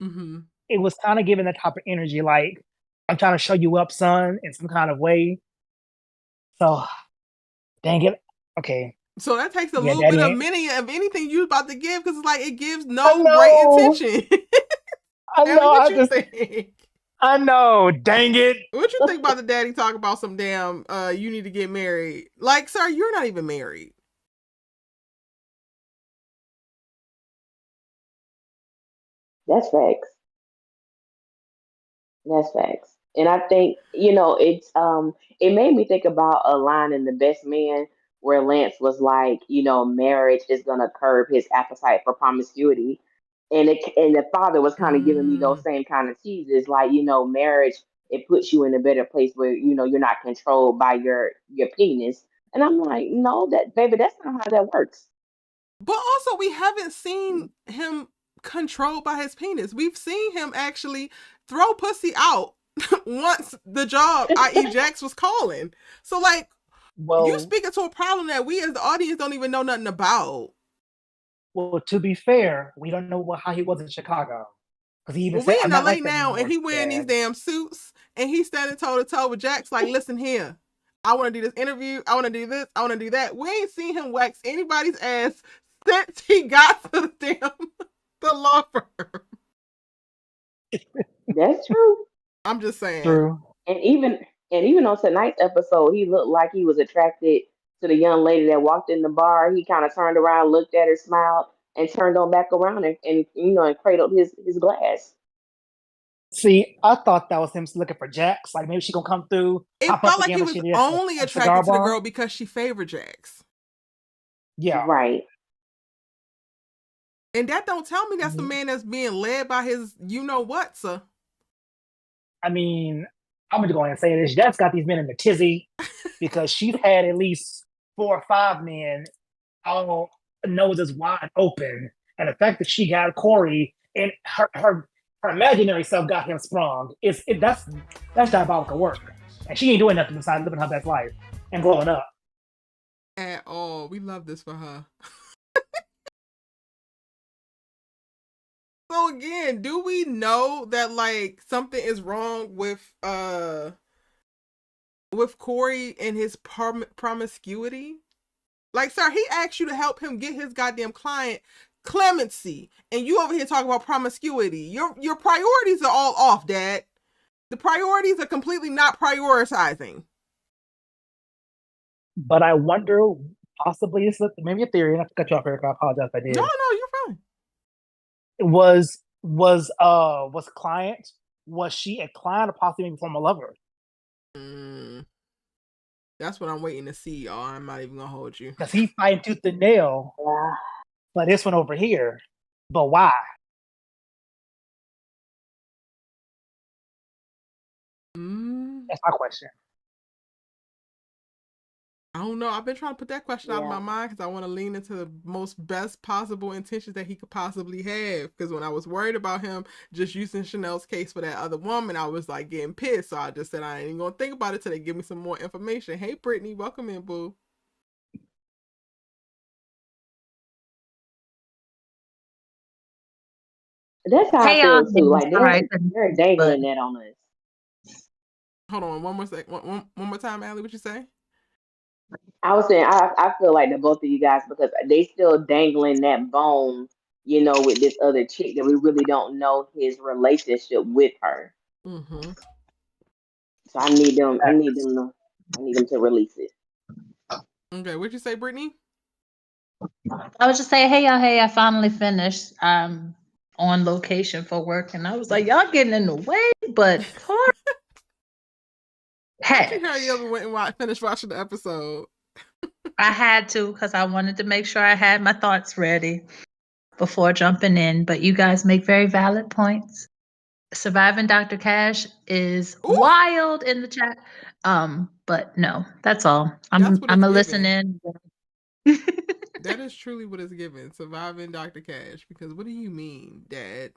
Mm-hmm. It was kind of giving that type of energy, like, I'm trying to show you up, son, in some kind of way. So, dang it. Okay. So that takes a Yeah, little bit daddy of ain't. many of anything you about to give, because it's like it gives I no great know. intention. I Ellie, know. what you think? I know. Dang it. What you think about the daddy talk about some damn you need to get married? Like, sir, you're not even married. That's facts. That's facts. And I think, you know, it made me think about a line in The Best Man where Lance was like, you know, marriage is gonna curb his appetite for promiscuity. And the father was kind of giving me those Mm. same kind of teases, like, you know, marriage, it puts you in a better place where, you know, you're not controlled by your penis. And I'm like, no, that baby, that's not how that works. But also, we haven't seen him controlled by his penis. We've seen him actually throw pussy out once the job, i.e., Jax, was calling. So, like, you Well, speaking to a problem that we as the audience don't even know nothing about. to be fair, we don't know how he was in Chicago. Because he even Well, said, we I'm in not LA like that now, and anymore, he wearing these Dad. damn suits, and he's standing toe to toe with Jax. Like, listen here, I want to do this interview. I want to do this. I want to do that. We ain't seen him wax anybody's ass since he got to the damn the law firm. That's true. I'm just saying. True. And even on tonight's episode, he looked like he was attracted to the young lady that walked in the bar. He kind of turned around, looked at her, smiled, and turned on back around and you know and cradled his glass. See, I thought that was him looking for Jax. Like maybe she gonna come through, It pop up felt like again he like was she did at only the cigar attracted to the bar. girl because she favored Jax. Yeah. Right. And that don't tell me that's the Mhm. man that's being led by his you know what, sir. I mean, I'm gonna go ahead and say this. Jax got these men in the tizzy because she's had at least 4 or 5 men, all noses wide open. And the fact that she got Corey and her imaginary self got him sprung, that's diabolical work. And she ain't doing nothing besides living her best life and growing up. At all. We love this for her. So again, do we know that like something is wrong with Corey and his promiscuity? Like, sir, he asked you to help him get his goddamn client clemency, and you over here talking about promiscuity. Your priorities are all off, Dad. The priorities are completely not prioritizing. But I wonder, possibly it's maybe a theory. Not to cut you off, Eric. I apologize if I did. No, you're fine. Was client, was she a client or possibly maybe former lover? That's what I'm waiting to see, y'all. I'm not even gonna hold you. Because he fighting tooth and nail for this one over here. But why? That's my question. I don't know. I've been trying to put that question out of my mind because I want to lean into the most best possible intentions that he could possibly have. Because when I was worried about him just using Chanel's case for that other woman, I was like getting pissed. So I just said I ain't even gonna think about it till they give me some more information. Hey, Brittany, welcome in, boo. That's how I feel too. Like they're dangling that on us. Hold on, one more time, Allie. What you say? I was saying I feel like the both of you guys because they still dangling that bone, you know, with this other chick that we really don't know his relationship with her. Mm-hmm. So I need them to release it. Okay, what'd you say, Brittany? I was just saying, hey y'all, hey, I finally finished on location for work, and I was like, y'all getting in the way, but Hey, you hurry up and went and finished watching the episode. I had to because I wanted to make sure I had my thoughts ready before jumping in. But you guys make very valid points. Surviving Dr. Cash is Ooh, wild in the chat. But no, that's all. that's what I'm it's a listen given. in. That is truly what it's given. Surviving Dr. Cash. Because what do you mean, Dad?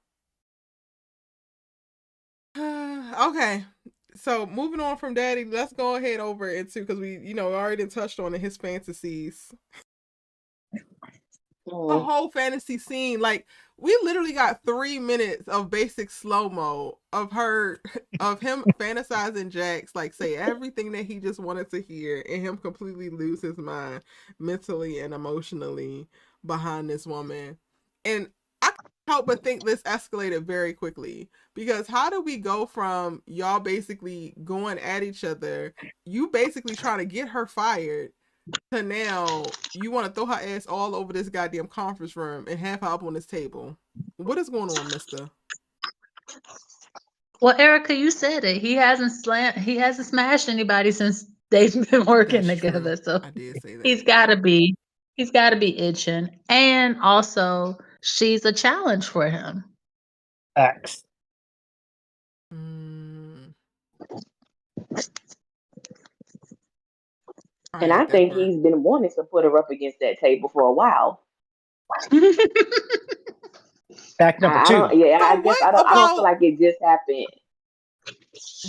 Okay. So moving on from Daddy, let's go ahead over into, because we, already touched on his fantasies. The whole fantasy scene, like, we literally got 3 minutes of basic slow mo of him fantasizing Jax, like, say everything that he just wanted to hear, and him completely lose his mind mentally and emotionally behind this woman. And I can't help but think this escalated very quickly, because how do we go from y'all basically going at each other, you basically trying to get her fired, to now you want to throw her ass all over this goddamn conference room and have her up on this table? What is going on, mister? Well, Erica, you said it. He hasn't smashed anybody since they've been working That's together. true. So I did say that. he's gotta be itching. And also she's a challenge for him. Facts. And I think he's been wanting to put her up against that table for a while. Fact number I 2. don't. Yeah, So I guess I don't feel like it just happened.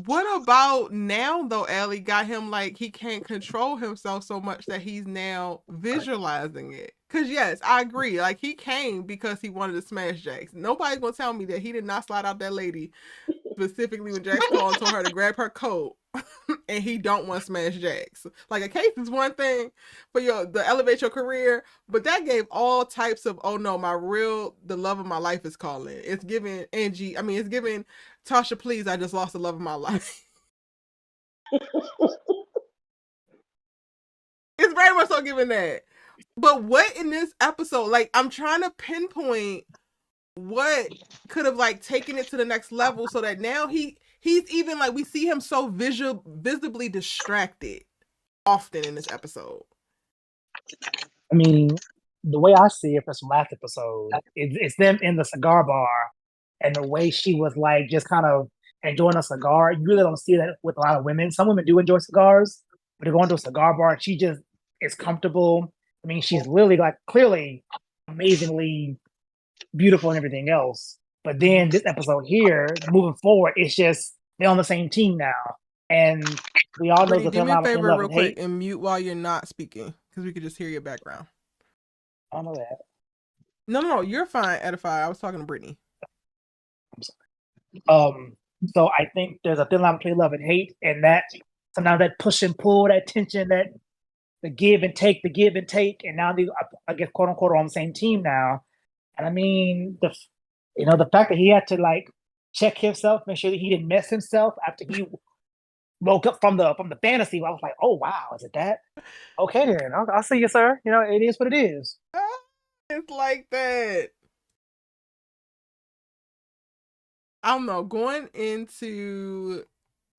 What about now though, Allie? Got him like he can't control himself so much that he's now visualizing it. Cause yes, I agree. Like, he came because he wanted to smash Jax. Nobody's gonna tell me that he did not slide out that lady specifically when Jax called and told her to grab her coat, and he don't want to smash Jax. Like, a case is one thing for the elevate your career, but that gave all types of, oh no, the love of my life is calling. It's giving Angie. I mean, it's giving Tasha, please, I just lost the love of my life. It's very much so giving that. But what in this episode, like, I'm trying to pinpoint what could have like taken it to the next level, so that now he's even like, we see him so visibly distracted often in this episode. I mean, the way I see it from last episode, it's them in the cigar bar, and the way she was like just kind of enjoying a cigar. You really don't see that with a lot of women. Some women do enjoy cigars, but they're going to a cigar bar and she just is comfortable. I mean, she's literally like clearly amazingly beautiful and everything else. But then this episode here, moving forward, it's just they're on the same team now. And we all know the do me a favor love real and quick hate. and mute while you're not speaking, because we could just hear your background. I know that. No, you're fine, Edify. I was talking to Brittany. I'm sorry. So I think there's a thin line between love and hate, and that sometimes that push and pull, that tension, that the give and take, and now they, I guess, quote unquote, are on the same team now. And I mean, the fact that he had to like check himself, make sure that he didn't mess himself after he woke up from the fantasy. I was like, oh wow, is it that? Okay then, I'll see you, sir. It is what it is. It's like that. I don't know.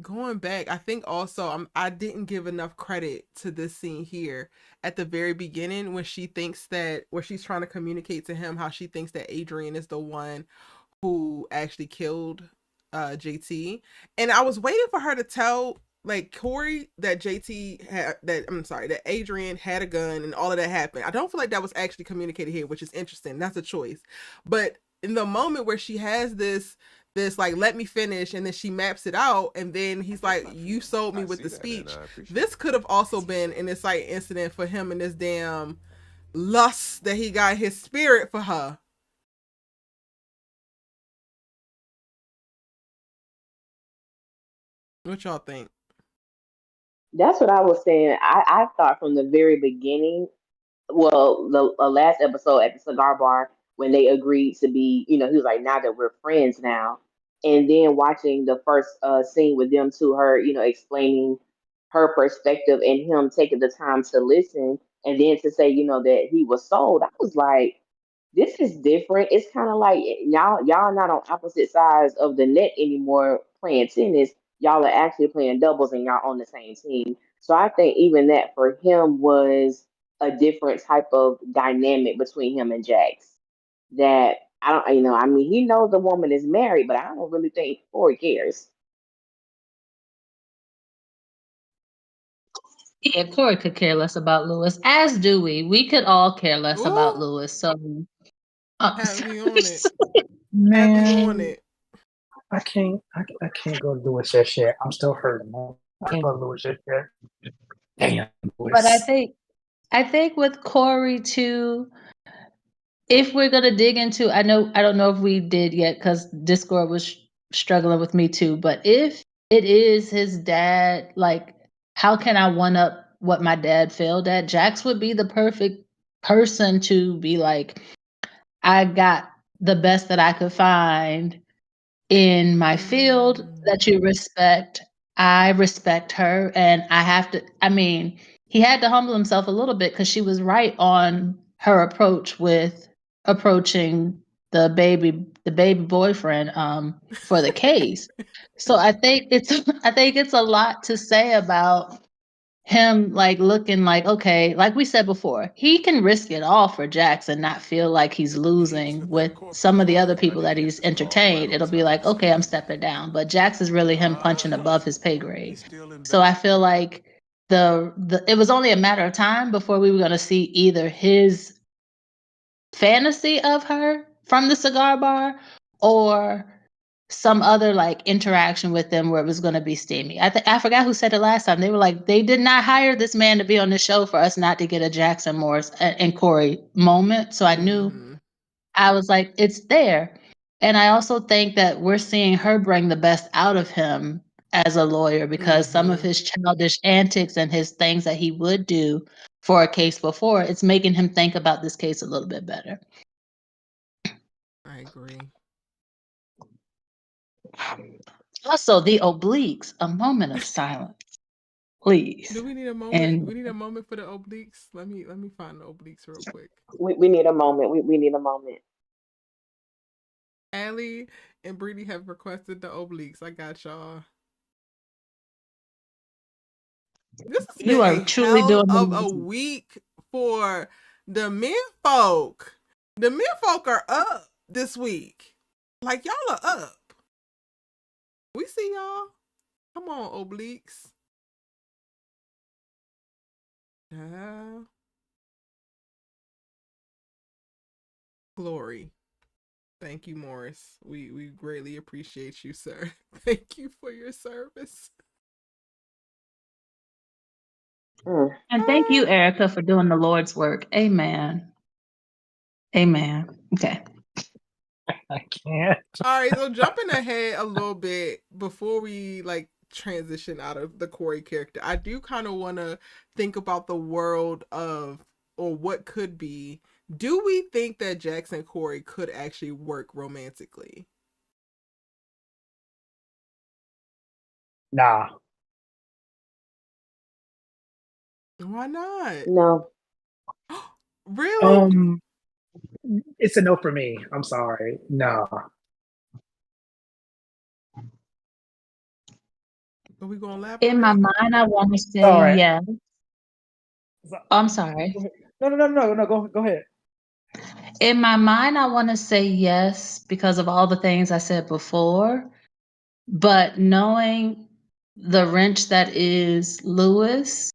Going back, I think also I didn't give enough credit to this scene here at the very beginning, when she thinks that, where she's trying to communicate to him how she thinks that Adrian is the one who actually killed JT. And I was waiting for her to tell like Corey that that Adrian had a gun and all of that happened. I don't feel like that was actually communicated here, which is interesting. That's a choice. But in the moment where she has this like, let me finish, and then she maps it out, and then he's like, you sold me with the speech. This could have also been an insight incident for him and this damn lust that he got in his spirit for her. What y'all think? That's what I was saying. I thought from the very beginning, well, the last episode at the cigar bar, when they agreed to be, he was like, now that we're friends now. And then watching the first scene with them to her, explaining her perspective and him taking the time to listen, and then to say, that he was sold. I was like, this is different. It's kind of like y'all not on opposite sides of the net anymore playing tennis. Y'all are actually playing doubles and y'all on the same team. So I think even that for him was a different type of dynamic between him and Jax that I don't, you know, I mean, he knows the woman is married, but I don't really think Corey cares. Yeah, Corey could care less about Lewis, as do we. We could all care less about Ooh, Lewis. So, have me on it. Have me on Man, it. I can't go to Louis just yet. I'm still hurting. Man. I can't go to Louis just yet. Damn, but Louis. I think with Corey too, if we're gonna dig into, I don't know if we did yet because Discord was struggling with me too. But if it is his dad, like, how can I one up what my dad failed at? Jax would be the perfect person to be like, I got the best that I could find in my field that you respect. I respect her, and I have to. I mean, he had to humble himself a little bit because she was right on her approach with approaching the baby boyfriend for the case. So I think it's I think it's a lot to say about him, like, looking like, okay, like we said before, he can risk it all for Jax and not feel like he's losing with some of the other people that he's entertained. It'll be like, okay, I'm stepping down. But Jax is really him punching above his pay grade. So I feel like the it was only a matter of time before we were gonna see either his fantasy of her from the cigar bar or some other like interaction with them where it was going to be steamy. I forgot who said it last time. They were like, they did not hire this man to be on the show for us not to get a Jackson Morris and Corey moment. So I knew, I was like, it's there. And I also think that we're seeing her bring the best out of him as a lawyer because some of his childish antics and his things that he would do for a case before, it's making him think about this case a little bit better. I agree. Also, the obliques, a moment of silence, please. Do we need a moment? And We need a moment for the obliques. Let me find the obliques real quick. We need a moment. We need a moment. Allie and Brittany have requested the obliques. I got y'all. This has you been are a truly hell doing of a amazing. week for the men folk. The men folk are up this week. Like, y'all are up. We see y'all. Come on, obliques. Yeah. Glory. Thank you, Morris. We greatly appreciate you, sir. Thank you for your service. And thank you, Erica, for doing the Lord's work. Amen. Amen. Okay. I can't. All right, so jumping ahead a little bit before we like transition out of the Corey character, I do kind of want to think about the world of, or what could be. Do we think that Jax and Corey could actually work romantically? Nah. Why not? No. Really? It's a no for me. I'm sorry. No. Are we gonna elaborate? In my mind, I want to say All right. yes. Oh, I'm sorry. No. Go ahead. In my mind, I want to say yes because of all the things I said before. But knowing the wrench that is Lewis,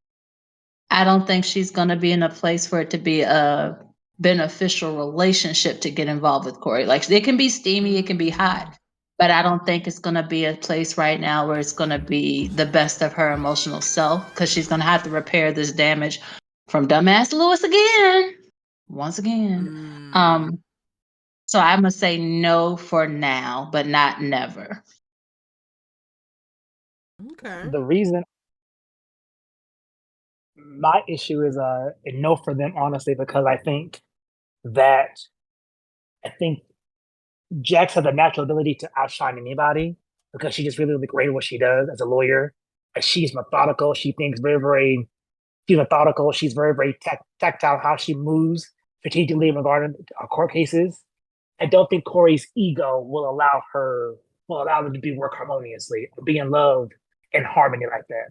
I don't think she's going to be in a place for it to be a beneficial relationship to get involved with Corey. Like, it can be steamy, it can be hot, but I don't think it's going to be a place right now where it's going to be the best of her emotional self because she's going to have to repair this damage from dumbass Lewis again, once again. So I'm gonna say no for now, but not never. Okay. The reason my issue is a no for them, honestly, because I think Jax has a natural ability to outshine anybody because she's just really, really great at what she does as a lawyer. Like, she's methodical. She thinks she's methodical. She's very, very tactile how she moves strategically regarding court cases. I don't think Corey's ego will allow them to work harmoniously, be in love and harmony like that.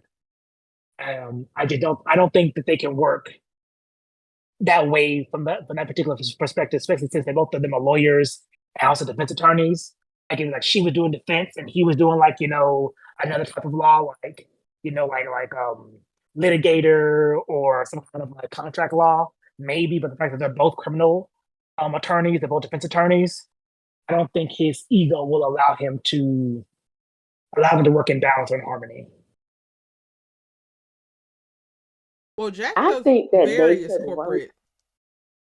I don't think that they can work that way from that particular perspective, especially since both of them are lawyers and also defense attorneys. Like, it was like she was doing defense and he was doing like, another type of law, like, litigator or some kind of like contract law, maybe. But the fact that they're both criminal attorneys, they're both defense attorneys, I don't think his ego will allow him to work in balance or in harmony. Well, Jack I does think that they various could work. corporate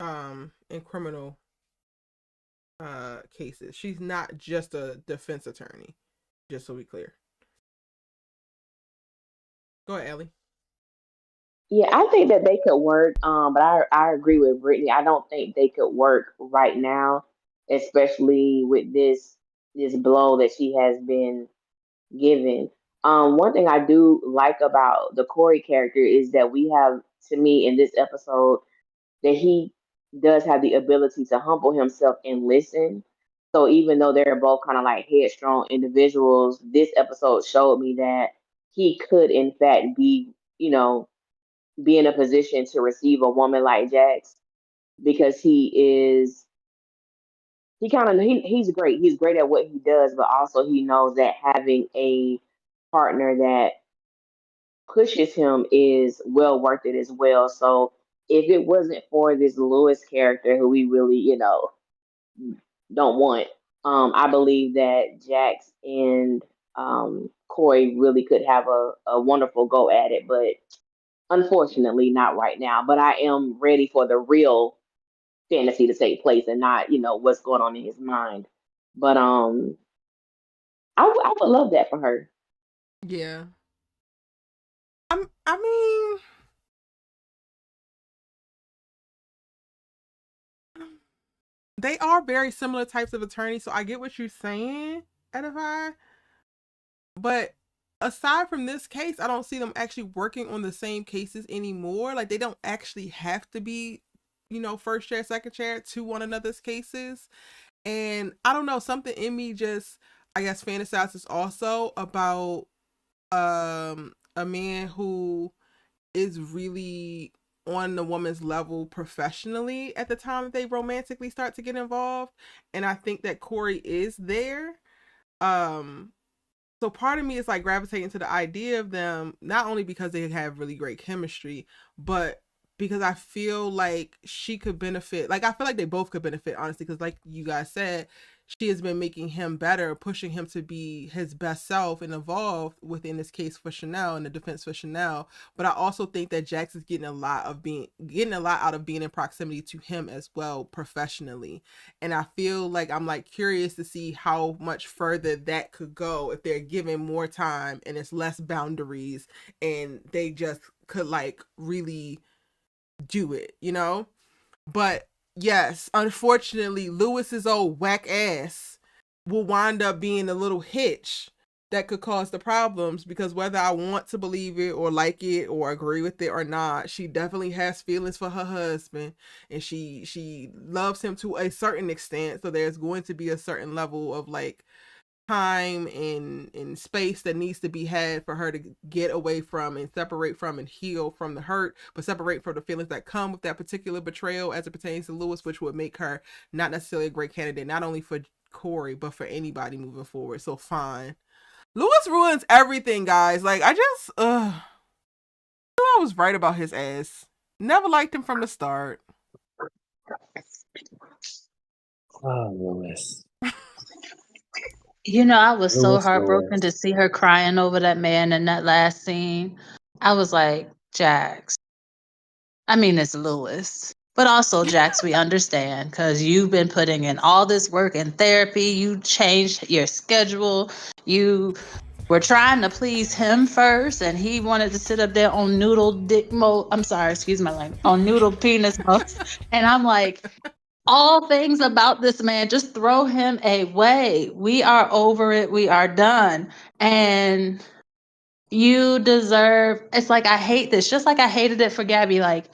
and criminal cases. She's not just a defense attorney, just so we clear. Go ahead, Ellie. Yeah, I think that they could work. But I agree with Brittany. I don't think they could work right now, especially with this blow that she has been given. One thing I do like about the Corey character is that we have, to me, in this episode, that he does have the ability to humble himself and listen. So even though they're both kind of like headstrong individuals, this episode showed me that he could, in fact, be in a position to receive a woman like Jax because he's great. He's great at what he does, but also he knows that having a partner that pushes him is well worth it as well. So if it wasn't for this Lewis character who we really, don't want, I believe that Jax and Corey really could have a wonderful go at it, but unfortunately not right now. But I am ready for the real fantasy to take place and not, what's going on in his mind. But I would love that for her. Yeah. I mean, they are very similar types of attorneys, so I get what you're saying, Edify. But aside from this case, I don't see them actually working on the same cases anymore. Like, they don't actually have to be, first chair, second chair to one another's cases. And I don't know, something in me just, I guess, fantasizes also about a man who is really on the woman's level professionally at the time that they romantically start to get involved. And I think that Corey is there. Um, so part of me is like gravitating to the idea of them, not only because they have really great chemistry, but because I feel like she could benefit. Like, I feel like they both could benefit, honestly, because like you guys said, she has been making him better, pushing him to be his best self and evolve within this case for Chanel and the defense for Chanel. But I also think that Jax is getting a lot out of being in proximity to him as well professionally. And I feel like I'm like curious to see how much further that could go if they're given more time and it's less boundaries and they just could like really do it, But yes, unfortunately, Lewis's old whack ass will wind up being a little hitch that could cause the problems, because whether I want to believe it or like it or agree with it or not, she definitely has feelings for her husband, and she loves him to a certain extent. So there's going to be a certain level of like time and space that needs to be had for her to get away from and separate from and heal from the hurt, but separate from the feelings that come with that particular betrayal as it pertains to Lewis, which would make her not necessarily a great candidate, not only for Corey, but for anybody moving forward. So fine. Lewis ruins everything, guys. Like, I knew I was right about his ass. Never liked him from the start. Oh, Lewis. I was so heartbroken to see her crying over that man in that last scene. I was like, Jax. I mean, it's Lewis. But also, Jax, we understand because you've been putting in all this work in therapy. You changed your schedule. You were trying to please him first, and he wanted to sit up there on noodle dick mode. I'm sorry, excuse my language. On noodle penis mode. And I'm like, all things about this man, just throw him away. We are over it. We are done. And you deserve, it's like, I hate this. Just like I hated it for Gabby. Like,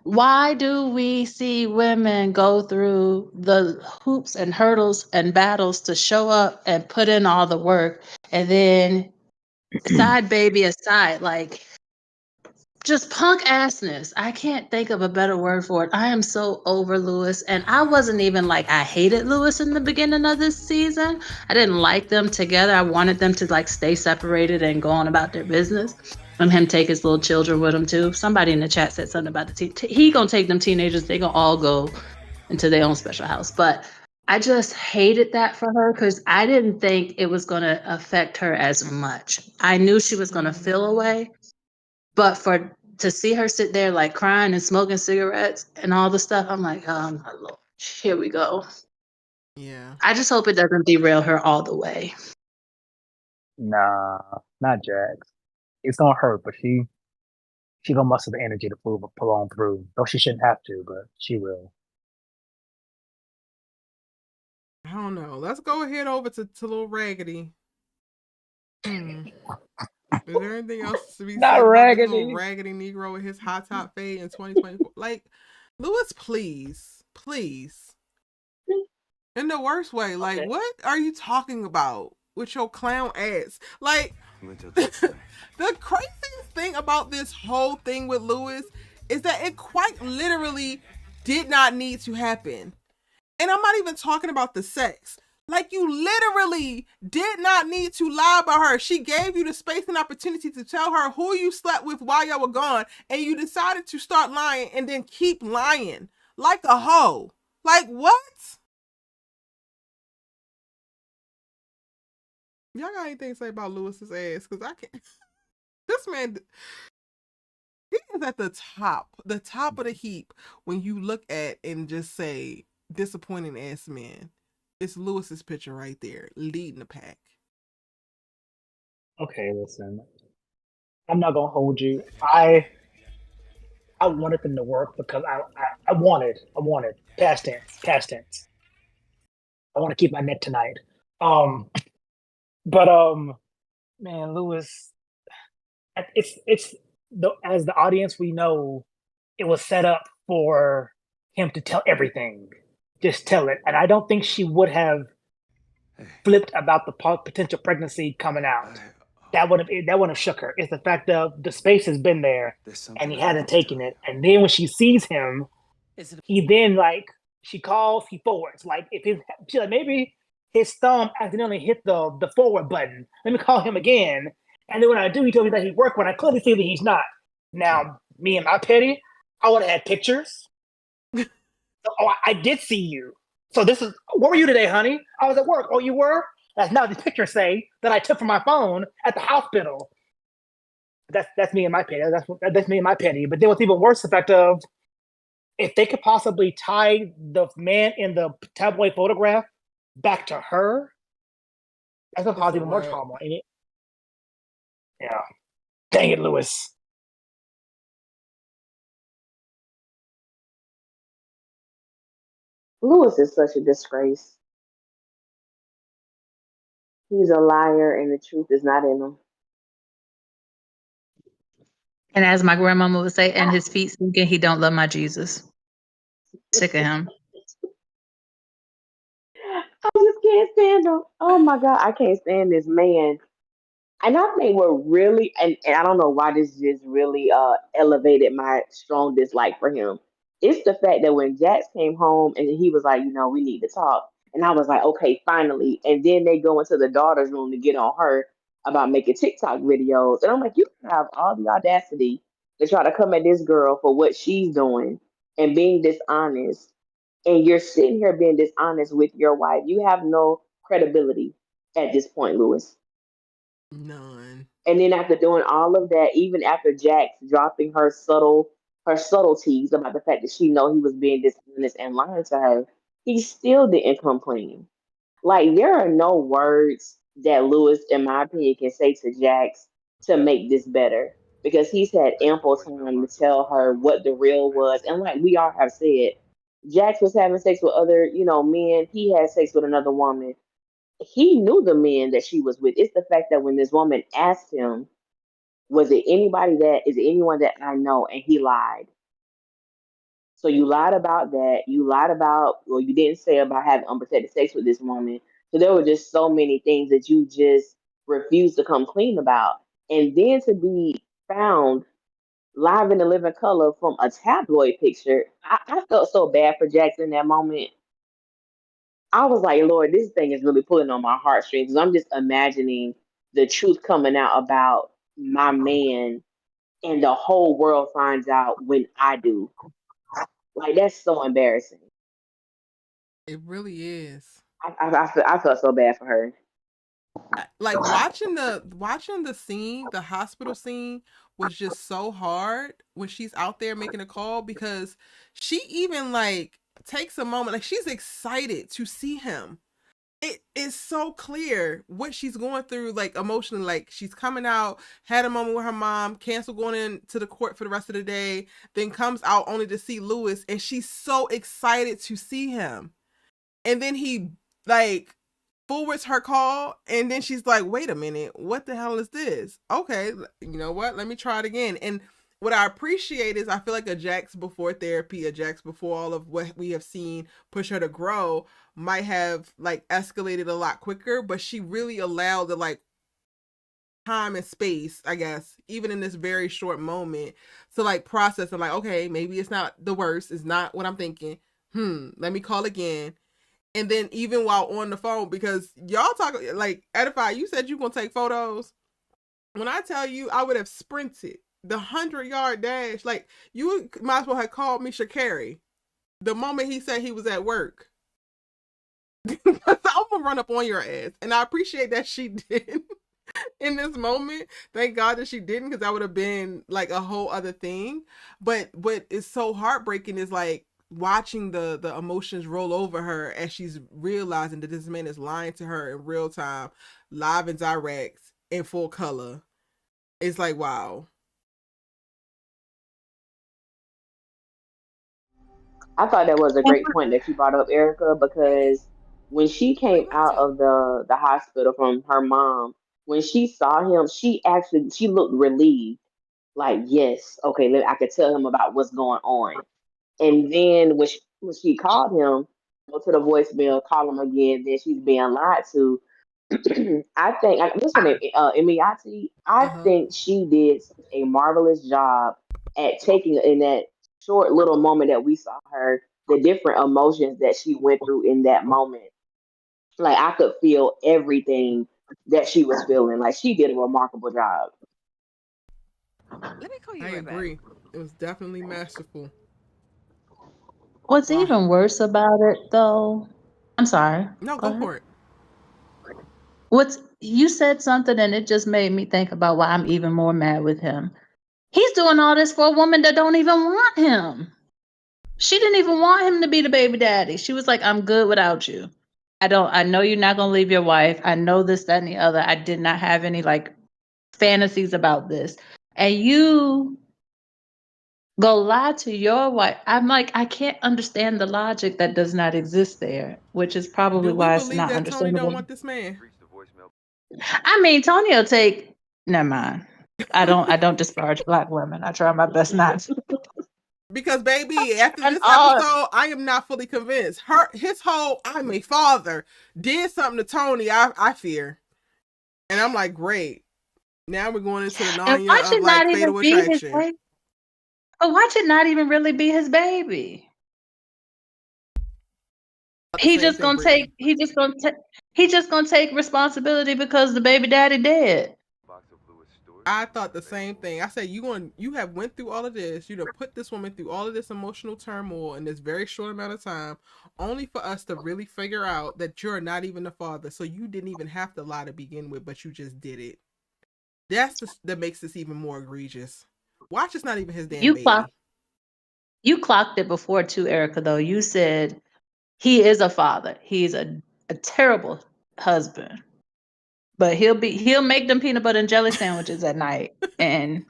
why do we see women go through the hoops and hurdles and battles to show up and put in all the work, and then side baby aside, like, just punk assness. I can't think of a better word for it. I am so over Lewis. And I wasn't even like, I hated Lewis in the beginning of this season. I didn't like them together. I wanted them to like stay separated and go on about their business. And him take his little children with him too. Somebody in the chat said something about he gonna take them teenagers. They gonna all go into their own special house. But I just hated that for her because I didn't think it was gonna affect her as much. I knew she was gonna feel away. But to see her sit there like crying and smoking cigarettes and all the stuff, I'm like, oh my Lord, here we go. Yeah. I just hope it doesn't derail her all the way. Nah, not Jax. It's gonna hurt, but she gonna muster the energy to pull on through. Though she shouldn't have to, but she will. I don't know. Let's go ahead over to Little Raggedy. Is there anything else to be Not said about this little Raggedy. raggedy Negro with his hot top fade in 2024? Like, Lewis, please. In the worst way. Like, Okay. what are you talking about with your clown ass? Like, the craziest thing about this whole thing with Lewis is that it quite literally did not need to happen. And I'm not even talking about the sex. Like, you literally did not need to lie about her. She gave you the space and opportunity to tell her who you slept with while y'all were gone, and you decided to start lying and then keep lying like a hoe. Like, what? Y'all got anything to say about Lewis's ass? Because I can't. This man, he is at the top of the heap when you look at and just say disappointing ass man. It's Lewis's picture right there, leading the pack. Okay, listen. I'm not gonna hold you. I wanted them to work because I wanted past tense. I want to keep my net tonight. But man, Lewis, it's as the audience we know, it was set up for him to tell everything. Just tell it, and I don't think she would have flipped about the potential pregnancy coming out. That would have shook her. It's the fact that the space has been there and he hasn't taken it. And then when she sees him, he then like she calls, he forwards. Like if she's like maybe his thumb accidentally hit the forward button. Let me call him again. And then when I do, he told me that he worked when I clearly see that he's not. Now, me and my petty, I would have had pictures. Oh, I did see you. So this is where were you today, honey? I was at work. Oh, you were? That's now the pictures say that I took from my phone at the hospital. That's me and my petty. That's me and my petty. But then what's even worse, the fact of if they could possibly tie the man in the tabloid photograph back to her, that's gonna cause even more trauma. Yeah. Dang it, Lewis. Lewis is such a disgrace. He's a liar, and the truth is not in him. And as my grandmama would say, and his feet sinking, he don't love my Jesus. Sick of him. I just can't stand him. Oh my God, I can't stand this man. And I think what really, and I don't know why this just really elevated my strong dislike for him. It's the fact that when Jax came home and he was like, we need to talk. And I was like, okay, finally. And then they go into the daughter's room to get on her about making TikTok videos. And I'm like, you have all the audacity to try to come at this girl for what she's doing and being dishonest. And you're sitting here being dishonest with your wife. You have no credibility at this point, Lewis. None. And then after doing all of that, even after Jax dropping her subtleties about the fact that she know he was being dishonest and lying to her, he still didn't come clean. Like there are no words that Lewis, in my opinion, can say to Jax to make this better because he's had ample time to tell her what the real was. And like we all have said, Jax was having sex with other, men. He had sex with another woman. He knew the men that she was with. It's the fact that when this woman asked him, is it anyone that I know? And he lied. So you lied about that. You didn't say about having unprotected sex with this woman. So there were just so many things that you just refused to come clean about. And then to be found live in the living color from a tabloid picture. I felt so bad for Jackson in that moment. I was like, Lord, this thing is really pulling on my heartstrings. 'Cause I'm just imagining the truth coming out about my man, and the whole world finds out when I do. Like, that's so embarrassing. It really is. I felt so bad for her. Like watching the scene, the hospital scene was just so hard when she's out there making a call, because she even like takes a moment, like she's excited to see him. It is so clear what she's going through, like emotionally. Like she's coming out, had a moment with her mom, canceled going into the court for the rest of the day, then comes out only to see Lewis, and she's so excited to see him. And then he like forwards her call, and then she's like, wait a minute, what the hell is this? Okay, you know what, let me try it again. And what I appreciate is, I feel like a Jax before therapy, a Jax before all of what we have seen push her to grow, might have like escalated a lot quicker, but she really allowed the like time and space, I guess, even in this very short moment, to like process and like, okay, maybe it's not the worst, it's not what I'm thinking. Let me call again. And then even while on the phone, because y'all talk like, Edify, you said you gonna take photos. When I tell you, I would have sprinted the 100-yard dash. Like, you might as well have called me Sha'Carri the moment he said he was at work. I'm gonna run up on your ass. And I appreciate that she did in this moment. Thank God that she didn't, because that would have been like a whole other thing. But what is so heartbreaking is like watching the emotions roll over her as she's realizing that this man is lying to her in real time, live and direct, in full color. It's like, wow. I thought that was a great point that you brought up, Erica, because when she came out of the hospital from her mom, when she saw him, she looked relieved. Like, yes, okay, I could tell him about what's going on. And then when she called him, go to the voicemail, call him again, then she's being lied to. What's her name? Emiyati. I Uh-huh. think she did such a marvelous job at taking in that short little moment that we saw her, the different emotions that she went through in that moment. Like, I could feel everything that she was feeling. Like, she did a remarkable job. Let me call I you right back. agree. It was definitely masterful. What's Wow. even worse about it, though? I'm sorry. No, Go go ahead. for it. You said something, and it just made me think about why I'm even more mad with him. He's doing all this for a woman that don't even want him. She didn't even want him to be the baby daddy. She was like, I'm good without you. I know you're not gonna leave your wife. I know this, that, and the other. I did not have any like fantasies about this. And you go lie to your wife. I'm like, I can't understand the logic that does not exist there, which is probably Do we why it's believe not that Tony don't understandable. want this man? I mean, Tony will take. Never mind. I don't disparage black women. I try my best not to. Because baby, after And this all episode, I am not fully convinced. His whole "I'm a father" did something to Tony. I fear, and I'm like, great. Now we're going into the and Narnia watch of it not like even Fatal be his Attraction. baby. But watch it not even really be his baby. The He same just thing, gonna Brittany. take. He just gonna take responsibility because the baby daddy dead. I thought the same thing. I said, you have went through all of this. You have put this woman through all of this emotional turmoil in this very short amount of time, only for us to really figure out that you're not even the father. So you didn't even have to lie to begin with, but you just did it. That makes this even more egregious. Watch is not even his damn You clocked. baby. You clocked it before too, Erica. Though you said he is a father. He's a terrible husband. But he'll make them peanut butter and jelly sandwiches at night, and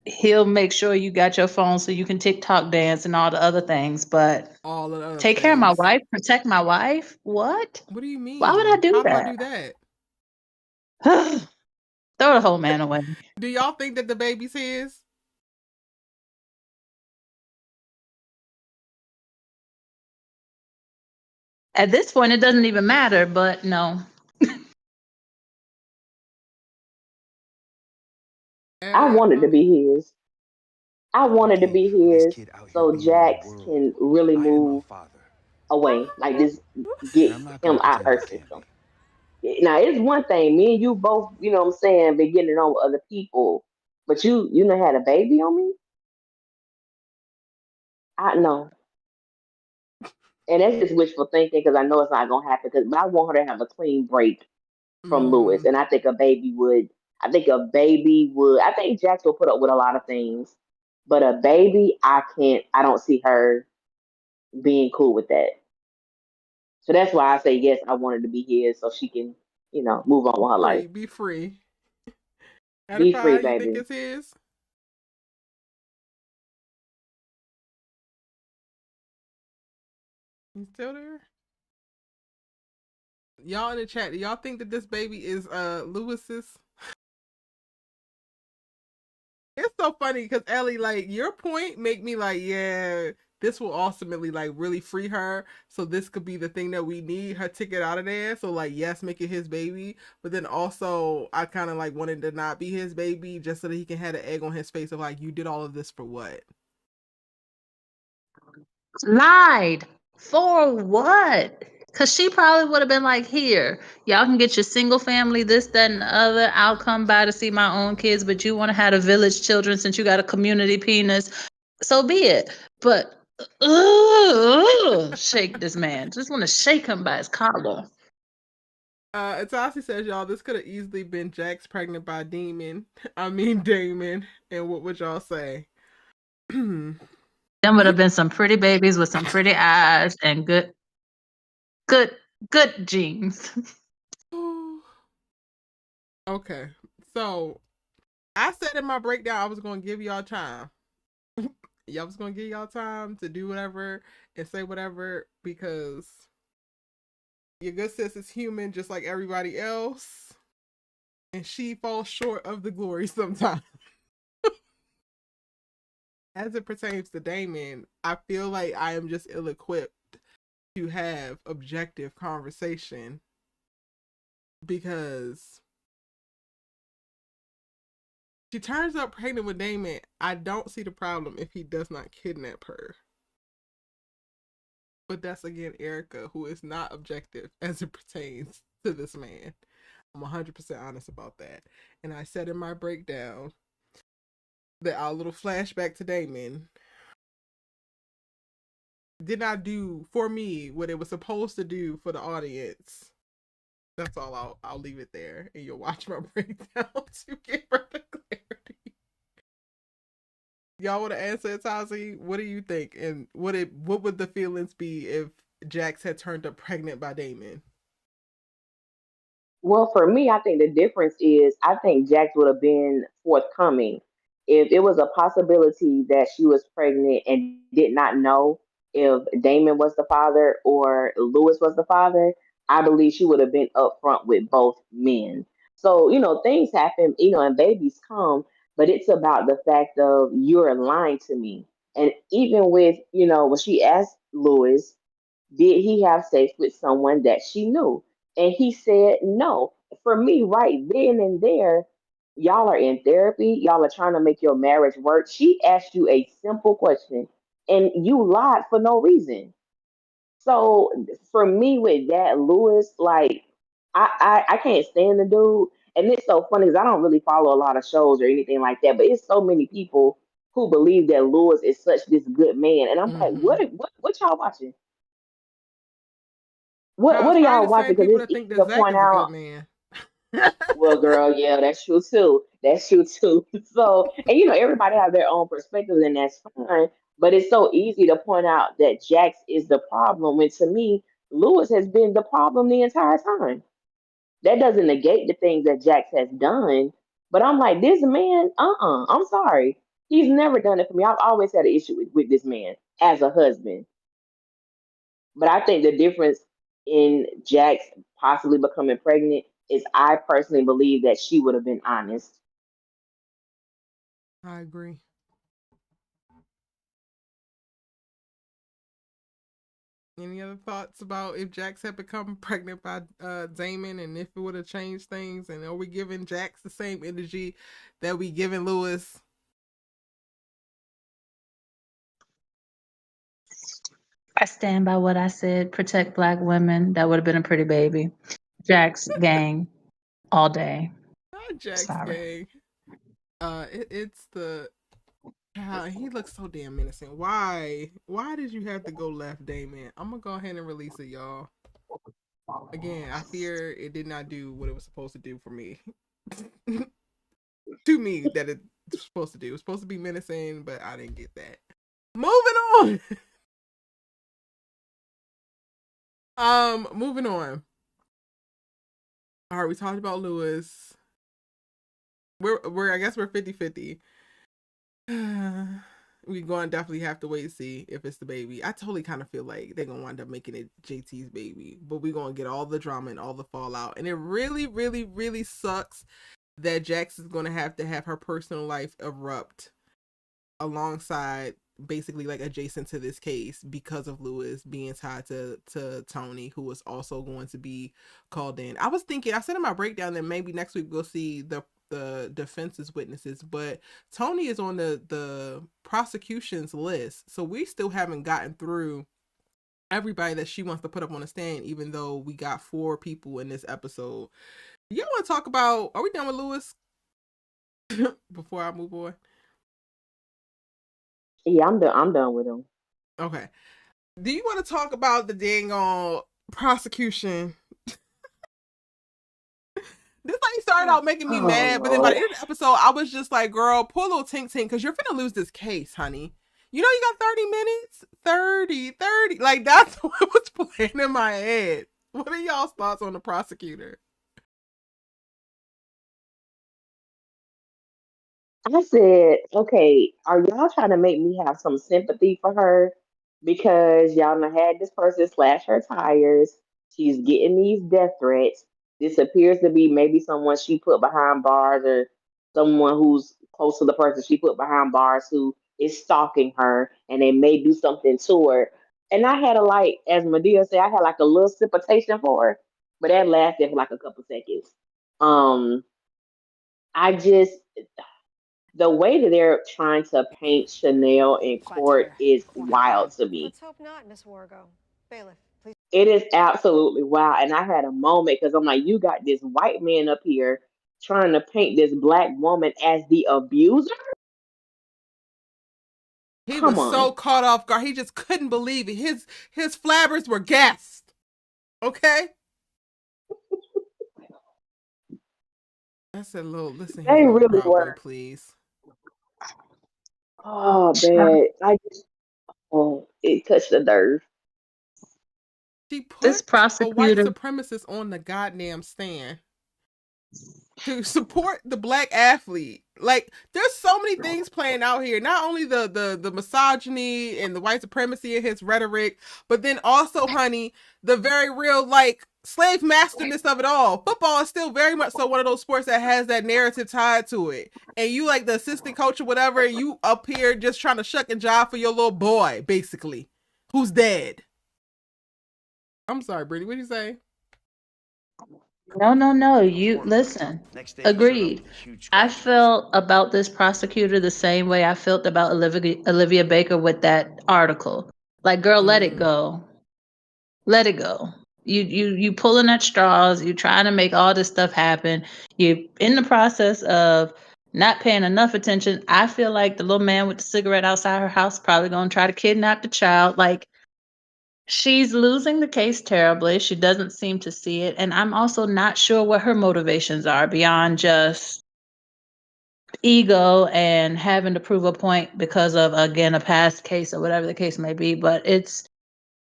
he'll make sure you got your phone so you can TikTok dance and all the other things. But All of the other take care of my things. wife, protect my wife. What? What do you Why would I mean? do How do I do that? that? Throw the whole man away. Do y'all think that the baby's his? At this point, it doesn't even matter. But no, I wanted to be his. I wanted to Okay, be this his kid out here so being in the Jax world. can really I am my move father, away, like just get and I'm not him gonna out pretend her I can't system. be. Now it's one thing, me and you both, you know what I'm saying, been getting it on with other people, but you know had a baby on me. I know, and that's just wishful thinking because I know it's not gonna happen. Because I want her to have a clean break from Lewis, Mm, and I think a baby would. I think a baby would. I think Jax will put up with a lot of things, but a baby, I can't. I don't see her being cool with that. So that's why I say yes. I wanted to be his, so she can, move on with her life. be free. Be free, Edify, you think baby. it's his? You still there? Y'all in the chat, do y'all think that this baby is Lewis's? It's so funny because Ellie, like, your point make me like, yeah, this will ultimately like really free her. So this could be the thing that we need her to get out of there. So like, yes, make it his baby, but then also I kind of like wanted to not be his baby just so that he can have an egg on his face of like, you did all of this for what? Lied for what? Because she probably would have been like, here, y'all can get your single family, this, that, and the other. I'll come by to see my own kids, but you want to have a village children since you got a community penis. So be it. But shake this man. Just want to shake him by his collar. Atasi says, y'all, this could have easily been Jax pregnant by Demon. I mean Damon. And what would y'all say? Them would have been some pretty babies with some pretty eyes and good, good genes. Okay, so I said in my breakdown I was gonna give y'all time. Y'all was gonna give y'all time to do whatever and say whatever because your good sis is human just like everybody else, and she falls short of the glory sometimes. As it pertains to Damon, I feel like I am just ill equipped to have objective conversation because she turns up pregnant with Damon. I don't see the problem if he does not kidnap her. But that's again Erica, who is not objective as it pertains to this man. I'm 100% honest about that. And I said in my breakdown that our little flashback to Damon did not do for me what it was supposed to do for the audience. That's all. I'll leave it there, and you'll watch my breakdown to get further clarity. Y'all want to answer, Tazi? What do you think? And what would the feelings be if Jax had turned up pregnant by Damon? Well, for me, I think the difference is I think Jax would have been forthcoming if it was a possibility that she was pregnant and did not know if Damon was the father or Lewis was the father. I believe she would have been upfront with both men. So, things happen, and babies come, but it's about the fact of you're lying to me. And even with, when she asked Lewis, did he have sex with someone that she knew? And he said no. For me, right then and there, y'all are in therapy. Y'all are trying to make your marriage work. She asked you a simple question and you lied for no reason. So for me with that, Lewis, like I can't stand the dude. And it's so funny because I don't really follow a lot of shows or anything like that, but it's so many people who believe that Lewis is such this good man. And I'm like, Mm-hmm. what y'all watching? What It's are probably y'all the watching? same Because people it's that think easy that to Zach point is a out. good man. Well, girl, yeah, that's true too. That's true too. So, and everybody have their own perspective, and that's fine. But it's so easy to point out that Jax is the problem. When to me, Lewis has been the problem the entire time. That doesn't negate the things that Jax has done. But I'm like, this man, I'm sorry. He's never done it for me. I've always had an issue with this man as a husband. But I think the difference in Jax possibly becoming pregnant is I personally believe that she would have been honest. I agree. Any other thoughts about if Jax had become pregnant by Damon and if it would have changed things? And are we giving Jax the same energy that we giving Lewis? I stand by what I said. Protect Black women. That would have been a pretty baby. Jack's gang all day. Not Jack's Sorry. gang. It's the God, he looks so damn menacing. Why? Why did you have to go left, Damon? I'm gonna go ahead and release it, y'all. Again, I fear it did not do what it was supposed to do for me. To me, that it's supposed to do. It was supposed to be menacing, but I didn't get that. Moving on. Moving on. All right, we talked about Lewis. I guess we're 50-50. We're going to definitely have to wait and see if it's the baby. I totally kind of feel like they're going to wind up making it JT's baby, but we're going to get all the drama and all the fallout. And it really, really, really sucks that Jax is going to have her personal life erupt alongside, basically like adjacent to this case, because of Lewis being tied to Tony, who is also going to be called in. I was thinking, I said in my breakdown that maybe next week we'll see the defense's witnesses, but Tony is on the prosecution's list, so we still haven't gotten through everybody that she wants to put up on the stand, even though we got 4 people in this episode. Y'all want to talk about, are we done with Lewis before I move on? Yeah, I'm done with him. Okay. Do you want to talk about the dang on prosecution? This like started out making me mad, but then by the end of the episode, I was just like, girl, pull a little tink tink, because you're finna lose this case, honey. You know you got 30 minutes? 30. Like, that's what was playing in my head. What are y'all's thoughts on the prosecutor? I said, okay, are y'all trying to make me have some sympathy for her? Because y'all done had this person slash her tires. She's getting these death threats. This appears to be maybe someone she put behind bars, or someone who's close to the person she put behind bars who is stalking her, and they may do something to her. And I had as Medea said, I had like a little sympathization for her, but that lasted for like a couple seconds. I just, the way that they're trying to paint Chanel in court is wild to me. Let's hope not, Miss Wargo. Bailiff, please. It is absolutely wild. And I had a moment because I'm like, you got this white man up here trying to paint this Black woman as the abuser. He was so caught off guard. He just couldn't believe it. His flabbers were gassed. Okay? I said, listen They here, really Proud were. Boy, please. Oh, man. It touched the nerve. She put This a white prosecutor, supremacist on the goddamn stand to support the Black athlete. Like, there's so many things playing out here. Not only the misogyny and the white supremacy in his rhetoric, but then also, honey, the very real, like, slave masterness of it all. Football is still very much so one of those sports that has that narrative tied to it. And you, like the assistant coach or whatever, you up here just trying to shuck and jive for your little boy, basically, who's dead. I'm sorry, Brittany, what did you say? no. You listen. Agreed. I felt about this prosecutor the same way I felt about Olivia Baker with that article. Like, girl, let it go. Let it go. You pulling at straws. You trying to make all this stuff happen. You in the process of not paying enough attention. I feel like the little man with the cigarette outside her house probably gonna try to kidnap the child. Like, she's losing the case terribly. She doesn't seem to see it. And I'm also not sure what her motivations are beyond just ego and having to prove a point because of, again, a past case or whatever the case may be. But it's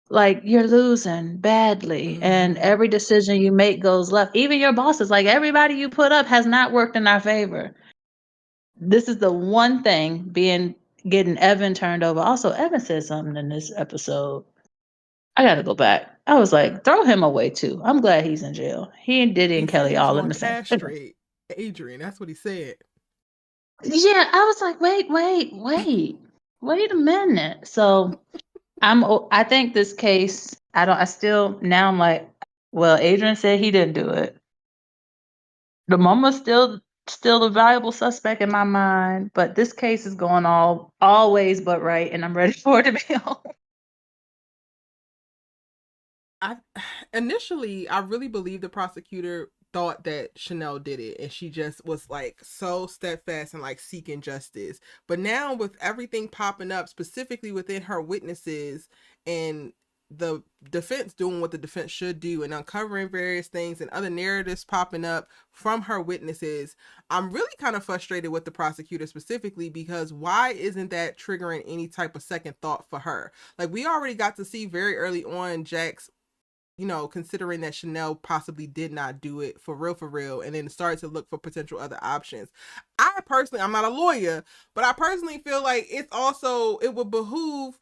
like, you're losing badly. And every decision you make goes left. Even your bosses, like, everybody you put up has not worked in our favor. This is the one thing getting Evan turned over. Also, Evan said something in this episode. I gotta go back. I was like, throw him away too. I'm glad he's in jail. He and Diddy and Kelly all in the same. Castrate Adrian. That's what he said. Yeah, I was like, wait a minute. So I think this case, now I'm like, well, Adrian said he didn't do it. The mama's still a viable suspect in my mind, but this case is going always but right, and I'm ready for it to be over. I initially I really believe the prosecutor thought that Chanel did it, and she just was like so steadfast and like seeking justice. But now with everything popping up specifically within her witnesses and the defense doing what the defense should do and uncovering various things and other narratives popping up from her witnesses, I'm really kind of frustrated with the prosecutor specifically, because why isn't that triggering any type of second thought for her? Like, we already got to see very early on Jack's, considering that Chanel possibly did not do it for real, and then started to look for potential other options. I'm not a lawyer, but I personally feel like it would behoove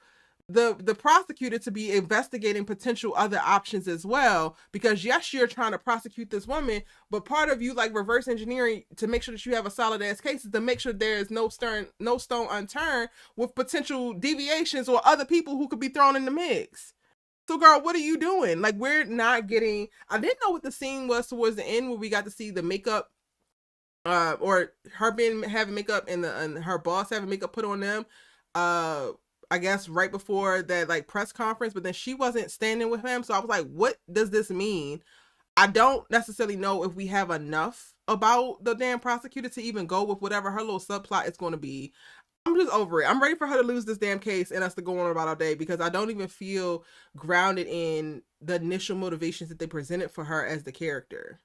the prosecutor to be investigating potential other options as well, because yes, you're trying to prosecute this woman, but part of you like reverse engineering to make sure that you have a solid ass case is to make sure there is no stone unturned with potential deviations or other people who could be thrown in the mix. So, girl, what are you doing? Like, we're not getting. I didn't know what the scene was towards the end where we got to see the makeup, or her having makeup and her boss having makeup put on them. I guess right before that like press conference, but then she wasn't standing with him. So I was like, what does this mean? I don't necessarily know if we have enough about the damn prosecutor to even go with whatever her little subplot is going to be. I'm just over it. I'm ready for her to lose this damn case and us to go on about our day, because I don't even feel grounded in the initial motivations that they presented for her as the character.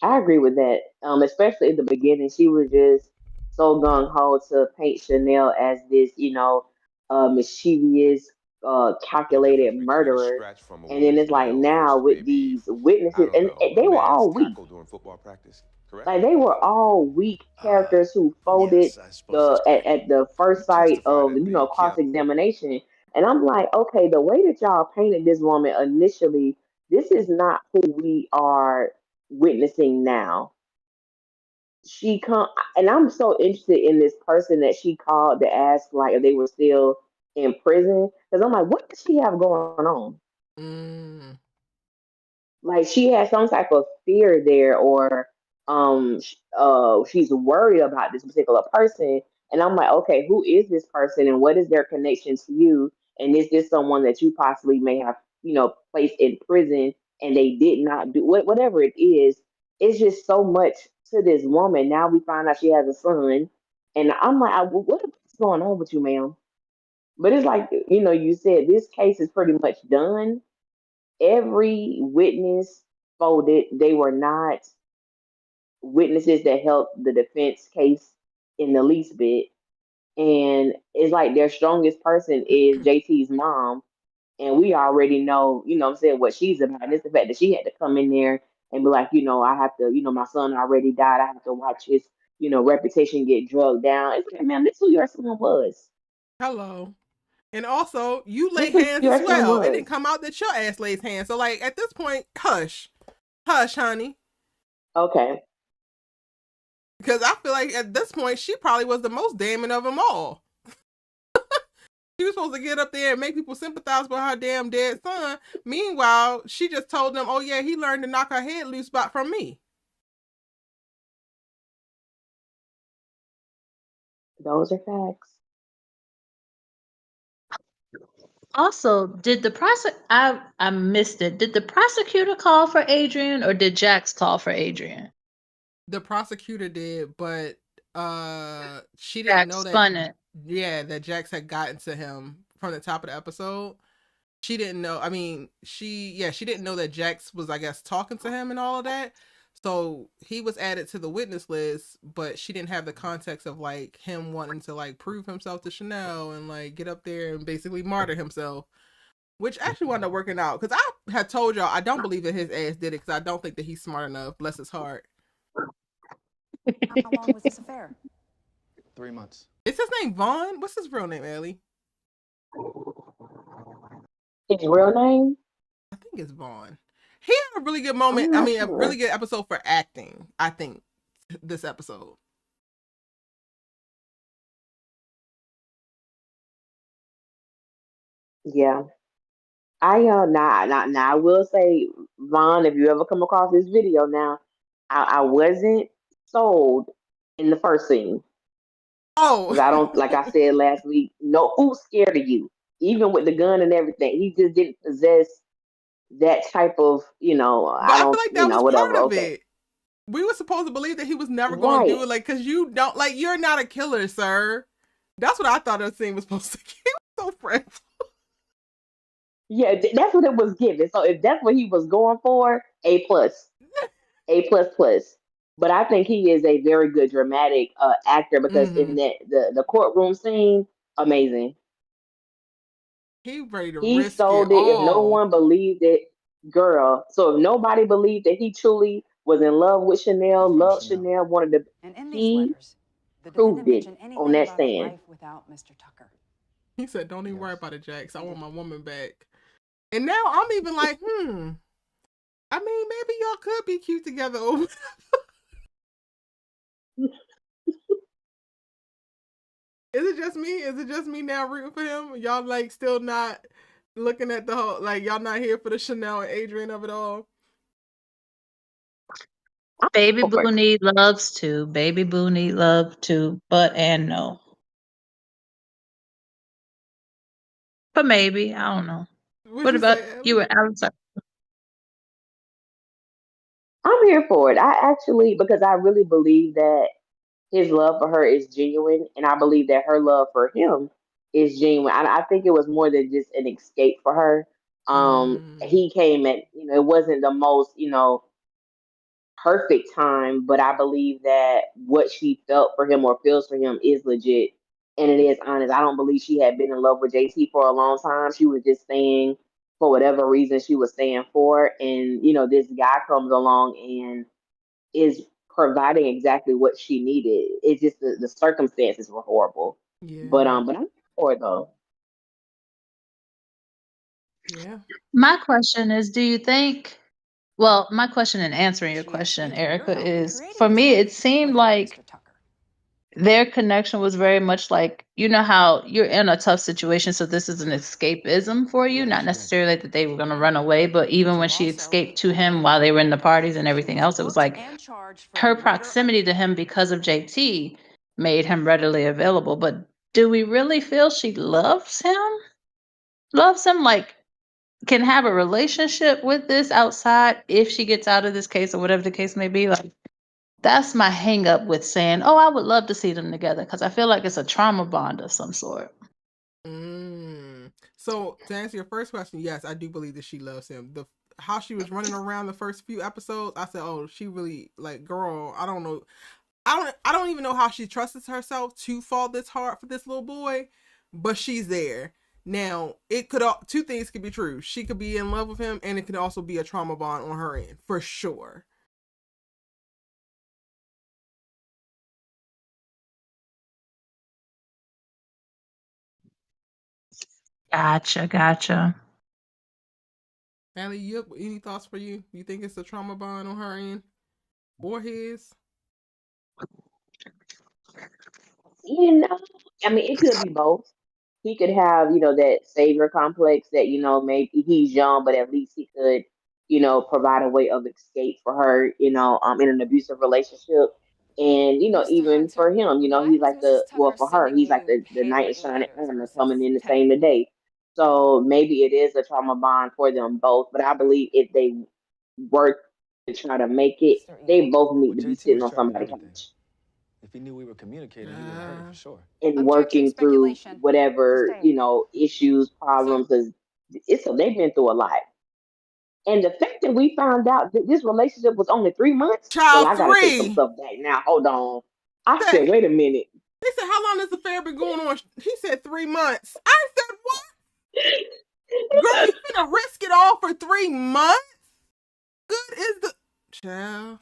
I agree with that. Especially at the beginning, she was just so gung ho to paint Chanel as this, mischievous, I'll calculated definitely return a murderer. scratch from a And then woman's it's like nail now versus with maybe, these I witnesses, don't and know, a they were man's all weak. tackle during football practice. Correct? Like they were all weak characters who folded Yes, I suppose that's correct. at the first You sight testified of at the cross Kia. examination. And I'm like, okay, the way that y'all painted this woman initially, this is not who we are witnessing now. She come, and I'm so interested in this person that she called to ask like if they were still in prison, because I'm like, what does she have going on? Mm. Like she has some type of fear there, or she's worried about this particular person. And I'm like, okay, who is this person and what is their connection to you? And is this someone that you possibly may have placed in prison and they did not do whatever it is? It's just so much to this woman. Now we find out she has a son, and I'm like, what's going on with you, ma'am? But it's like, you said this case is pretty much done. Every witness folded. They were not witnesses that helped the defense case in the least bit. And it's like their strongest person is JT's mom. And we already know, what I'm saying, what she's about. And it's the fact that she had to come in there and be like, I have to, my son already died. I have to watch his, reputation get drugged down. It's like, man, this who your son was. Hello. And also, you This lay who hands as your son well. It didn't was. come out that your ass lays hands. So, like, at this point, hush. Hush, honey. Okay. Because I feel like at this point, she probably was the most damning of them all. She was supposed to get up there and make people sympathize with her damn dead son. Meanwhile, she just told them, oh, yeah, he learned to knock her head loose from me. Those are facts. Also, did the I missed it. Did the prosecutor call for Adrian or did Jax call for Adrian? The prosecutor did, but she didn't Jax know that. spun it. Yeah, that Jax had gotten to him from the top of the episode. She didn't know. I mean, she didn't know that Jax was, I guess, talking to him and all of that. So he was added to the witness list, but she didn't have the context of like him wanting to like prove himself to Chanel and like get up there and basically martyr himself, which actually wound up working out. Because I had told y'all I don't believe that his ass did it, because I don't think that he's smart enough. Bless his heart. How long was this affair? 3 months. Is his name Vaughn? What's his real name, Ellie? His real name? I think it's Vaughn. He had a really good moment. I mean, a really good episode for acting, I think, this episode. Yeah. Now I will say, Vaughn, if you ever come across this video now, I wasn't sold in the first scene. Oh, Because I don't, like I said last week, no, who's scared of you? Even with the gun and everything, he just didn't possess that type of, but I I feel don't, like that was whatever. part of Okay, it. We were supposed to believe that he was never going to right. do it, like, because you don't, like, you're not a killer, sir. That's what I thought the scene was supposed to be. He was so friendly. Yeah, that's what it was given. So if that's what he was going for, A plus, A plus plus. But I think he is a very good dramatic actor because in Mm-hmm. that the courtroom scene, amazing. He ready to He risk it sold it. If no all. one believed it, girl. So if nobody believed that he truly was in love with Chanel, In front of loved Chanel. Chanel, wanted to, And in these he letters, the proved defendant it mentioned on anything that about a stand. life without Mr. Tucker. He said, "Don't even worry Yes. about it, Jax. I want my woman back." And now I'm even like, I mean, maybe y'all could be cute together. Is it just me? Is it just me now rooting for him? Y'all like still not looking at the whole, like, y'all not here for the Chanel and Adrian of it all? Baby For Boo it. need loves too. Baby Boo need love too. But and no. But maybe. I don't know. What'd What you about say, you Ellie? were outside? I'm here for it. I actually, because I really believe that his love for her is genuine, and I believe that her love for him is genuine. I think it was more than just an escape for her. Mm, He came at, it wasn't the most, perfect time, but I believe that what she felt for him or feels for him is legit and it is honest. I don't believe she had been in love with JT for a long time. She was just staying for whatever reason she was staying for. And, this guy comes along and is providing exactly what she needed. It's just the circumstances were horrible. But yeah, but I'm for it though. yeah. My question is, do you think well, my question in answering your She question, accused the Erica, girl of is creating for this me it life seemed without like Mr. Tucker. their connection was very much like, you know how you're in a tough situation, so this is an escapism for you, Yeah, not that's right. necessarily that they were going to run away, but even when To she also escaped to help him while they were in the parties and she everything was else, it was booked like and charged for the her murder of proximity to him because of JT made him readily available. But do we really feel she loves him? Loves him like can have a relationship with this outside if she gets out of this case or whatever the case may be? Like that's my hang up with saying, "Oh, I would love to see them together," because I feel like it's a trauma bond of some sort. So to answer your first question, yes, I do believe that she loves him. The how she was running around the first few episodes, I said, "Oh, she really like, girl. I don't know. I don't even know how she trusts herself to fall this hard for this little boy, but she's there." Now, it could two things could be true. She could be in love with him, and it could also be a trauma bond on her end, for sure. Gotcha. Allie, you have any thoughts for you? You think it's a trauma bond on her end or his? You know, I mean, it could be both. He could have, that savior complex that, maybe he's young, but at least he could, provide a way of escape for her, in an abusive relationship. And, Mr. even for Hunter, him, why he's is like Mrs. Tucker for her, sending he's like you the knight in handwritten shining letters armor versus coming in to save the texting? day. So maybe it is a trauma bond for them both. But I believe if they work to try to make it, Mr. they Eden, both need Well, to be JT sitting was on tracking somebody's everything. couch If he knew we were communicating, he would have heard it for sure. and objection, working through speculation. whatever, Sustained. issues, So, problems. Cause they've been through a lot. And the fact that we found out that this relationship was only 3 months, well, Child I gotta take some 3. stuff back now. Hold on. I Said, said, wait a minute. they said, "How long has the affair been going on?" He said 3 months. I said, "What? Girl, you finna risk it all for 3 months? Good is the child."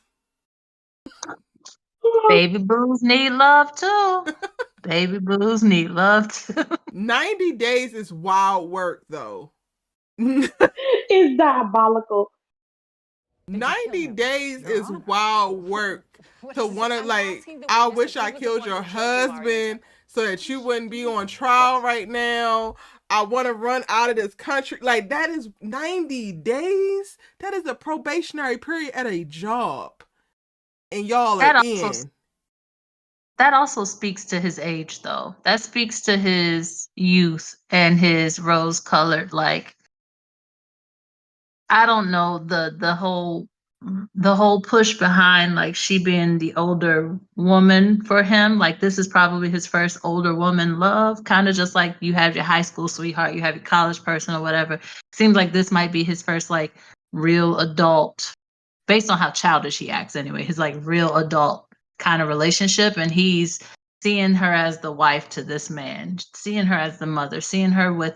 Baby boos need love too. Baby boos need love too. 90 days is wild work, though. It's diabolical. did you kill 90 him? days Your is Honor. wild work What to is it? want to, I'm like, asking the I witness wish if he I was the killed one your who killed Jamari and husband Tucker. so that you wouldn't be on trial right now. I want to run out of this country. Like, that is 90 days. That is a probationary period at a job. And y'all are That also in. that also speaks to his age, though. That speaks to his youth and his rose-colored, like, I don't know, the whole push behind like she being the older woman for him. Like this is probably his first older woman love, kind of just like you have your high school sweetheart, you have your college person or whatever. Seems like this might be his first like real adult, based on how childish he acts anyway, his like real adult kind of relationship. And he's seeing her as the wife to this man, seeing her as the mother, seeing her with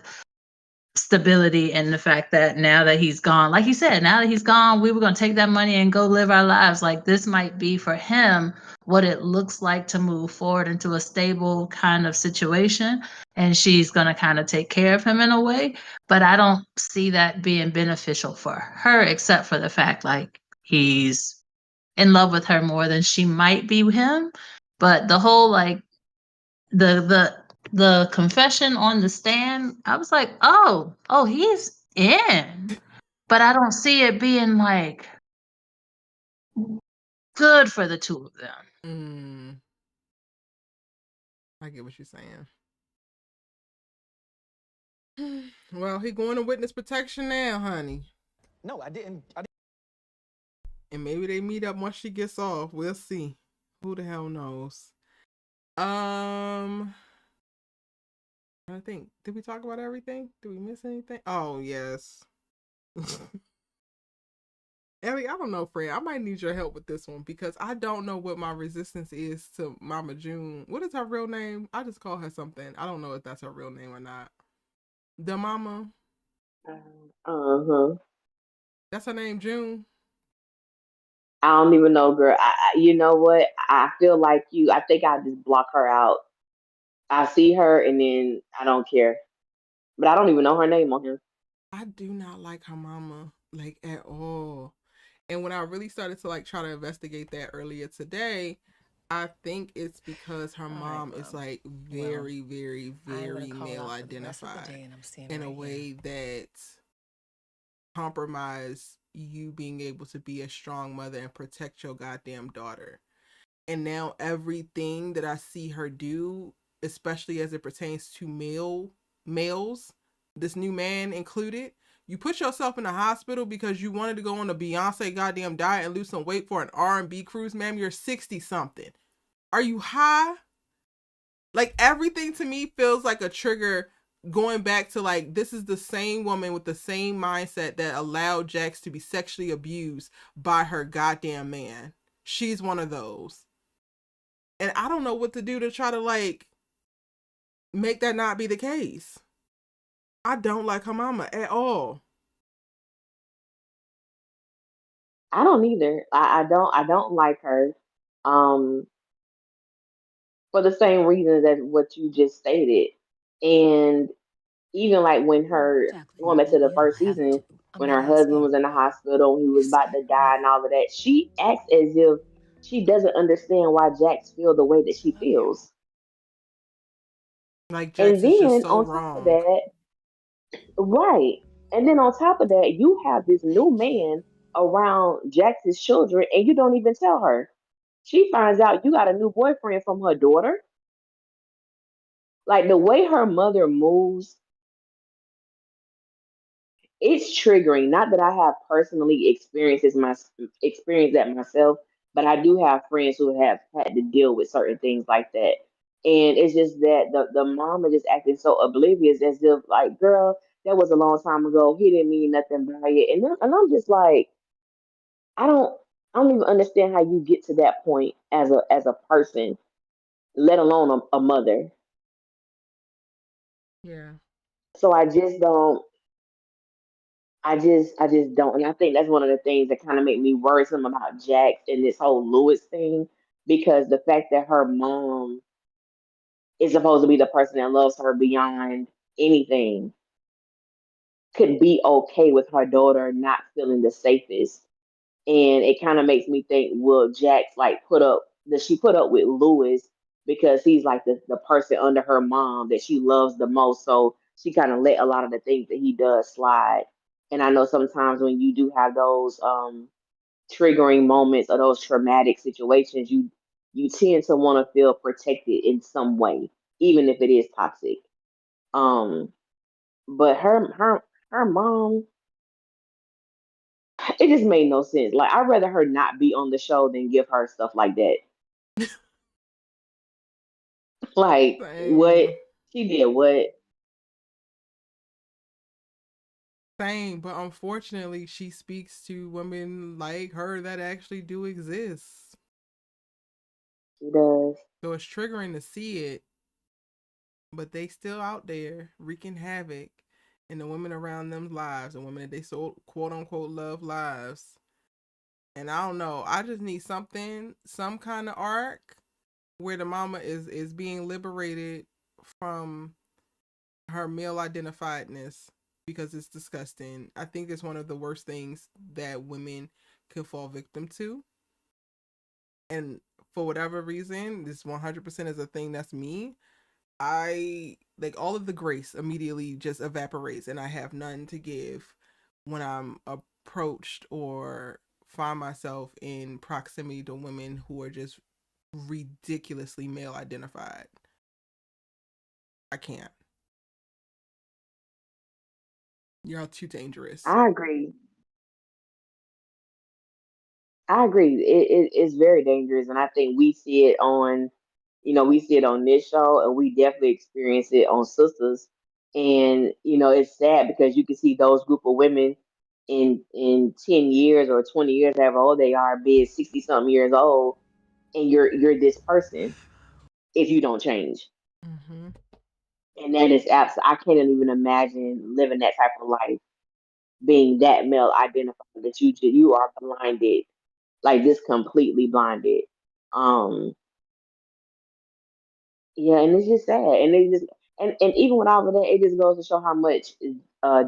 stability, and the fact that now that he's gone, like you said, now that he's gone, we were going to take that money and go live our lives. Like this might be for him what it looks like to move forward into a stable kind of situation. And she's going to kind of take care of him in a way. But I don't see that being beneficial for her, except for the fact like he's in love with her more than she might be with him. But the whole like the confession on the stand, I was like, oh, he's in. But I don't see it being like good for the two of them. I get what you're saying. Well, he going to witness protection now, honey. No, I didn't. And maybe they meet up once she gets off. We'll see. Who the hell knows? I think, did we talk about everything? Did we miss anything? Oh, yes. Ellie, I don't know, friend. I might need your help with this one because I don't know what my resistance is to Mama June. What is her real name? I just call her something. I don't know if that's her real name or not. The mama? That's her name, June? I don't even know, girl. You know what? I feel like you. I think I just block her out. I see her and then I don't care. But I don't even know her name on here. I do not like her mama, like at all. And when I really started to like try to investigate that earlier today, I think it's because her mom is like very, very, very male identified in a way that compromise you being able to be a strong mother and protect your goddamn daughter. And now everything that I see her do, especially as it pertains to males, this new man included, you put yourself in a hospital because you wanted to go on a Beyonce goddamn diet and lose some weight for an R&B cruise, ma'am. You're 60 something. Are you high? Like everything to me feels like a trigger going back to like, this is the same woman with the same mindset that allowed Jax to be sexually abused by her goddamn man. She's one of those. And I don't know what to do to try to like make that not be the case. I don't like her mama at all. I don't either. I don't like her. Um, for the same reasons as what you just stated. And even like when her going back to the first season, when her husband was in the hospital, he was about to die and all of that, she acts as if she doesn't understand why Jax feels the way that she feels. Like And Jax is just then so on top of wrong. that, right. And then on top of that, you have this new man around Jax's children and you don't even tell her. She finds out you got a new boyfriend from her daughter. Like the way her mother moves, it's triggering. Not that I have personally experienced that myself, but I do have friends who have had to deal with certain things like that. And it's just that the mom is just acting so oblivious as if like, girl, that was a long time ago. He didn't mean nothing by it. And I'm just like, I don't I don't even understand how you get to that point as a person, let alone a mother. Yeah. So I just don't. And I think that's one of the things that kind of make me worrisome about Jax and this whole Lewis thing, because the fact that her mom is supposed to be the person that loves her beyond anything could be okay with her daughter not feeling the safest. And it kind of makes me think, will Jax like does she put up with Lewis because he's like the person under her mom that she loves the most? So she kind of let a lot of the things that he does slide. And I know sometimes when you do have those triggering moments or those traumatic situations, you tend to want to feel protected in some way, even if it is toxic. But her mom, it just made no sense. Like, I'd rather her not be on the show than give her stuff like that. Like, what Same. she did, what? Same, but unfortunately, she speaks to women like her that actually do exist. She does. So it's triggering to see it, but they still out there wreaking havoc in the women around them's lives and women that they so quote unquote love lives. And I don't know. I just need some kind of arc where the mama is being liberated from her male identifiedness because it's disgusting. I think it's one of the worst things that women could fall victim to. And for whatever reason, this 100% is a thing that's me. I like all of the grace immediately just evaporates and I have none to give when I'm approached or find myself in proximity to women who are just ridiculously male identified. I can't. You're all too dangerous. I agree. It's very dangerous, and I think we see it on, we see it on this show, and we definitely experience it on Sisters. And it's sad because you can see those group of women in 10 years or 20 years, however old they are, be it 60 something years old, and you're this person if you don't change. Mm-hmm. And that is absolutely, I can't even imagine living that type of life, being that male identified that you are blinded, like just completely blinded. Um, yeah, and it's just sad, and they just and even with all of that, it just goes to show how much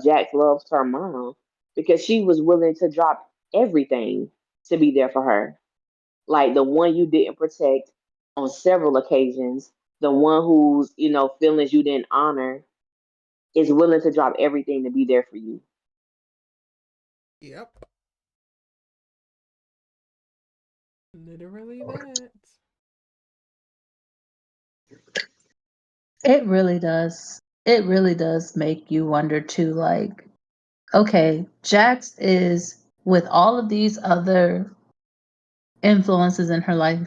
Jax loves her mom because she was willing to drop everything to be there for her. Like the one you didn't protect on several occasions, the one whose feelings you didn't honor, is willing to drop everything to be there for you. Yep. Literally that. It really does. It really does make you wonder too, like, okay, Jax is with all of these other influences in her life,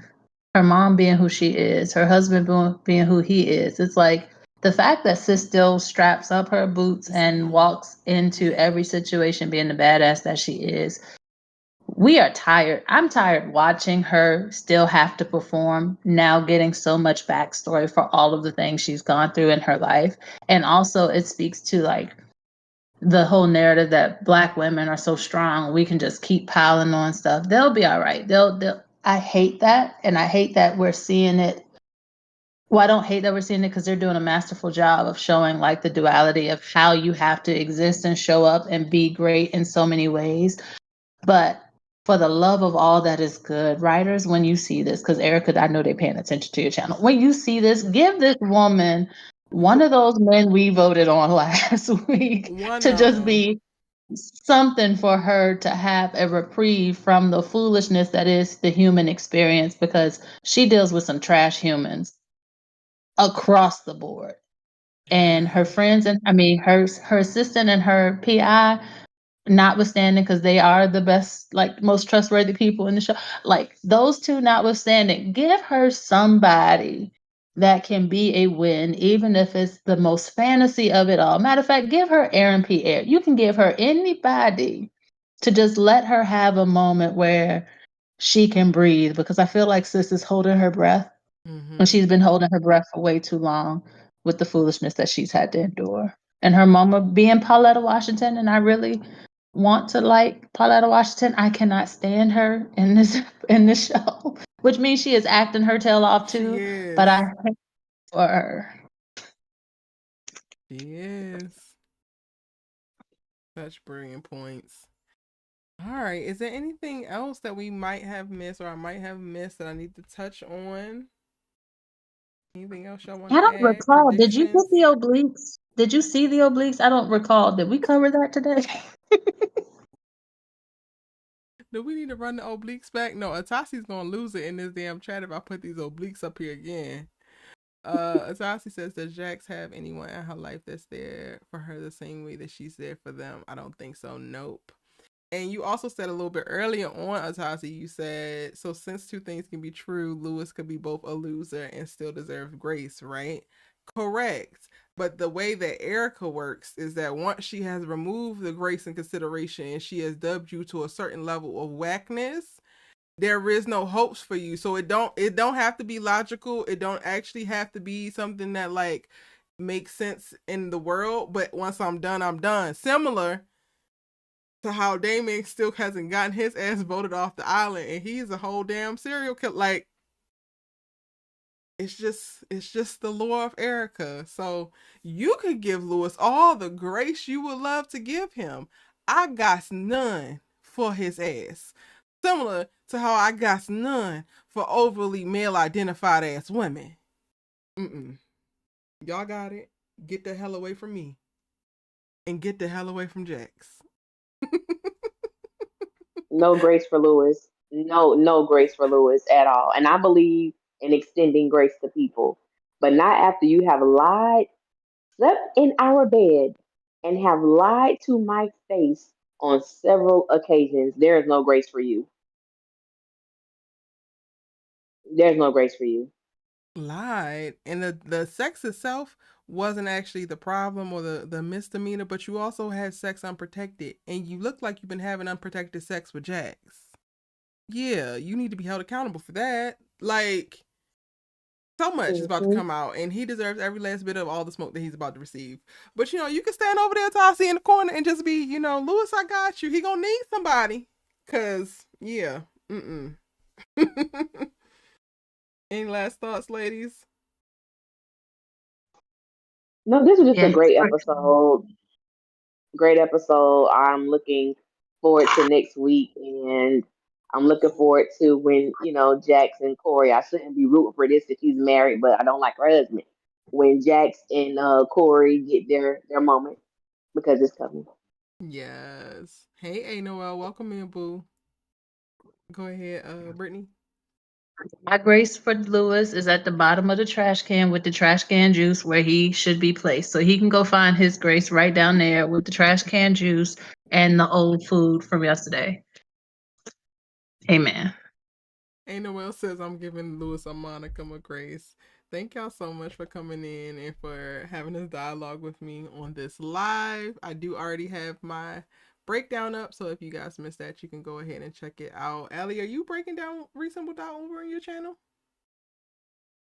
her mom being who she is, her husband being who he is. It's like the fact that sis still straps up her boots and walks into every situation being the badass that she is. We are tired. I'm tired watching her still have to perform now, getting so much backstory for all of the things she's gone through in her life. And also, it speaks to like the whole narrative that Black women are so strong. We can just keep piling on stuff. They'll be all right. They'll. I hate that. And I hate that we're seeing it. Well, I don't hate that we're seeing it because they're doing a masterful job of showing like the duality of how you have to exist and show up and be great in so many ways. But for the love of all that is good, writers, when you see this, because Erica, I know they're paying attention to your channel. When you see this, give this woman one of those men we voted on last week One to of just them. be something for her to have a reprieve from the foolishness that is the human experience, because she deals with some trash humans across the board. And her friends, and I mean her assistant and her PI, notwithstanding, because they are the best, like most trustworthy people in the show, like those two notwithstanding, give her somebody that can be a win, even if it's the most fantasy of it all. Matter of fact, give her Aaron Pierre. You can give her anybody to just let her have a moment where she can breathe, because I feel like sis is holding her breath, and she's been holding her breath for way too long with the foolishness that she's had to endure. And her mama being Pauletta Washington, and I really want to like Pauletta Washington. I cannot stand her in this show, which means she is acting her tail off She too. is. But I hate for her. She is. Such brilliant points. All right. Is there anything else that we might have missed or I might have missed that I need to touch on? Anything else y'all want to I add? don't recall. Did you get Predictions? the obliques? Did you see the obliques? I don't recall. Did we cover that today? Do we need to run the obliques back? No, Atasi's gonna lose it in this damn chat if I put these obliques up here again. Atasi says, does Jax have anyone in her life that's there for her the same way that she's there for them? I don't think so. Nope. And you also said a little bit earlier on, Atasi, you said, so since two things can be true, Lewis could be both a loser and still deserve grace, right? Correct. But the way that Erica works is that once she has removed the grace and consideration and she has dubbed you to a certain level of whackness, there is no hopes for you. So it don't have to be logical. It don't actually have to be something that like makes sense in the world. But once I'm done, I'm done. Similar to how Damon still hasn't gotten his ass voted off the island, and he's a whole damn serial killer. Like, it's just the lore of Erica. So you could give Lewis all the grace you would love to give him. I got none for his ass. Similar to how I got none for overly male identified ass women. Y'all got it. Get the hell away from me. And get the hell away from Jax. No grace for Lewis. No grace for Lewis at all. And I believe in extending grace to people, but not after you have lied, slept in our bed, and have lied to my face on several occasions. There is no grace for you. There's no grace for you. Lied. And the sex itself wasn't actually the problem or the misdemeanor, but you also had sex unprotected, and you look like you've been having unprotected sex with Jax. Yeah, you need to be held accountable for that. Like, so much is about to come out, and he deserves every last bit of all the smoke that he's about to receive. But you know, you can stand over there, Tassie, in the corner, and just be, you know, Lewis, I got you. He gonna need somebody, cause yeah, Any last thoughts, ladies? No, this was just a great episode. Great episode. I'm looking forward to next week, and I'm looking forward to when, you know, Jax and Corey. I shouldn't be rooting for this if he's married, but I don't like her husband. When Jax and Corey get their moment, because it's coming. Yes. Hey, A Noel, welcome in, boo. Go ahead, Brittany. My grace for Lewis is at the bottom of the trash can with the trash can juice where he should be placed. So he can go find his grace right down there with the trash can juice and the old food from yesterday. Amen. A Noel says, I'm giving Lewis a monicum of grace. Thank y'all so much for coming in and for having this dialogue with me on this live. I do already have my breakdown up, so if you guys missed that, you can go ahead and check it out. Allie, are you breaking down Reasonable Doubt over on your channel?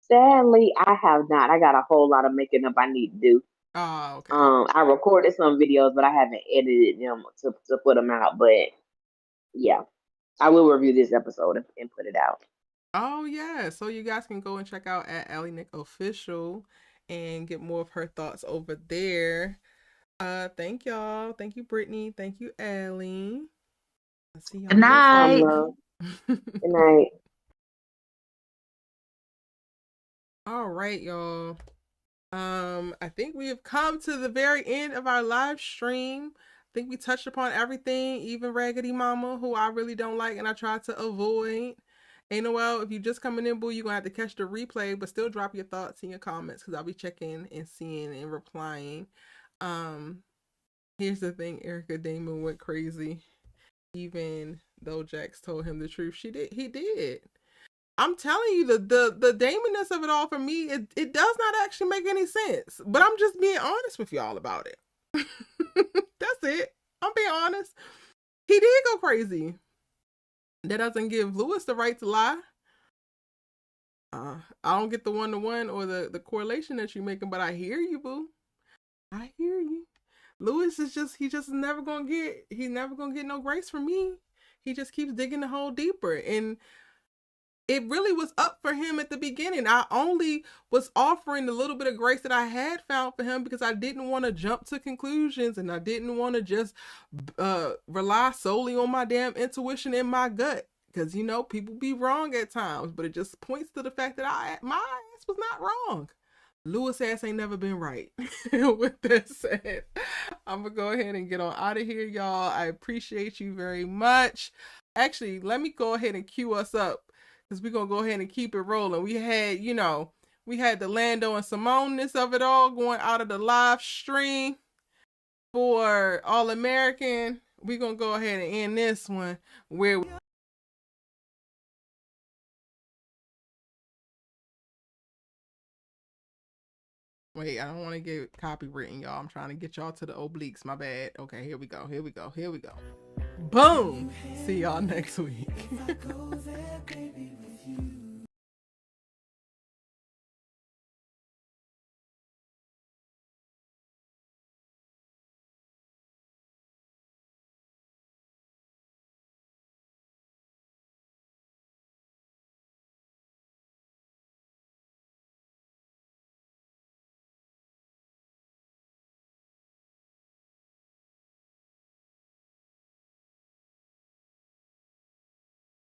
Sadly, I have not. I got a whole lot of making up I need to do. Oh, okay. I recorded some videos, but I haven't edited them to put them out. But yeah, I will review this episode and put it out. Oh yeah, so you guys can go and check out at Allie Nick Official and get more of her thoughts over there. Thank y'all. Thank you, Brittany. Thank you, Allie. I'll see y'all. Good night. Good night. All right, y'all. I think we have come to the very end of our live stream. I think we touched upon everything, even Raggedy Mama, who I really don't like and I try to avoid. Hey, Noel, if you're just coming in, boo, you're going to have to catch the replay, but still drop your thoughts and your comments because I'll be checking and seeing and replying. Here's the thing, Erica Damon went crazy. Even though Jax told him the truth, he did. I'm telling you, the Damonness of it all for me, it does not actually make any sense. But I'm just being honest with y'all about it. That's it. I'm being honest. He did go crazy. That doesn't give Lewis the right to lie. I don't get the one-to-one or the correlation that you're making, but I hear you, boo. I hear you. Lewis is he's never gonna get no grace from me. He just keeps digging the hole deeper. And it really was up for him at the beginning. I only was offering the little bit of grace that I had found for him because I didn't want to jump to conclusions and I didn't want to just rely solely on my damn intuition and my gut. Because, you know, people be wrong at times, but it just points to the fact that my ass was not wrong. Lewis ass ain't never been right. With that said, I'm gonna go ahead and get on out of here, y'all. I appreciate you very much. Actually, let me go ahead and cue us up, because we're gonna go ahead and keep it rolling. We had, we had the Lando and Simone-ness of it all going out of the live stream for All American. We're gonna go ahead and end this one where wait, I don't want to get copywritten, y'all. I'm trying to get y'all to the obliques. My bad. Okay, here we go. Here we go. Here we go. Boom. See y'all next week.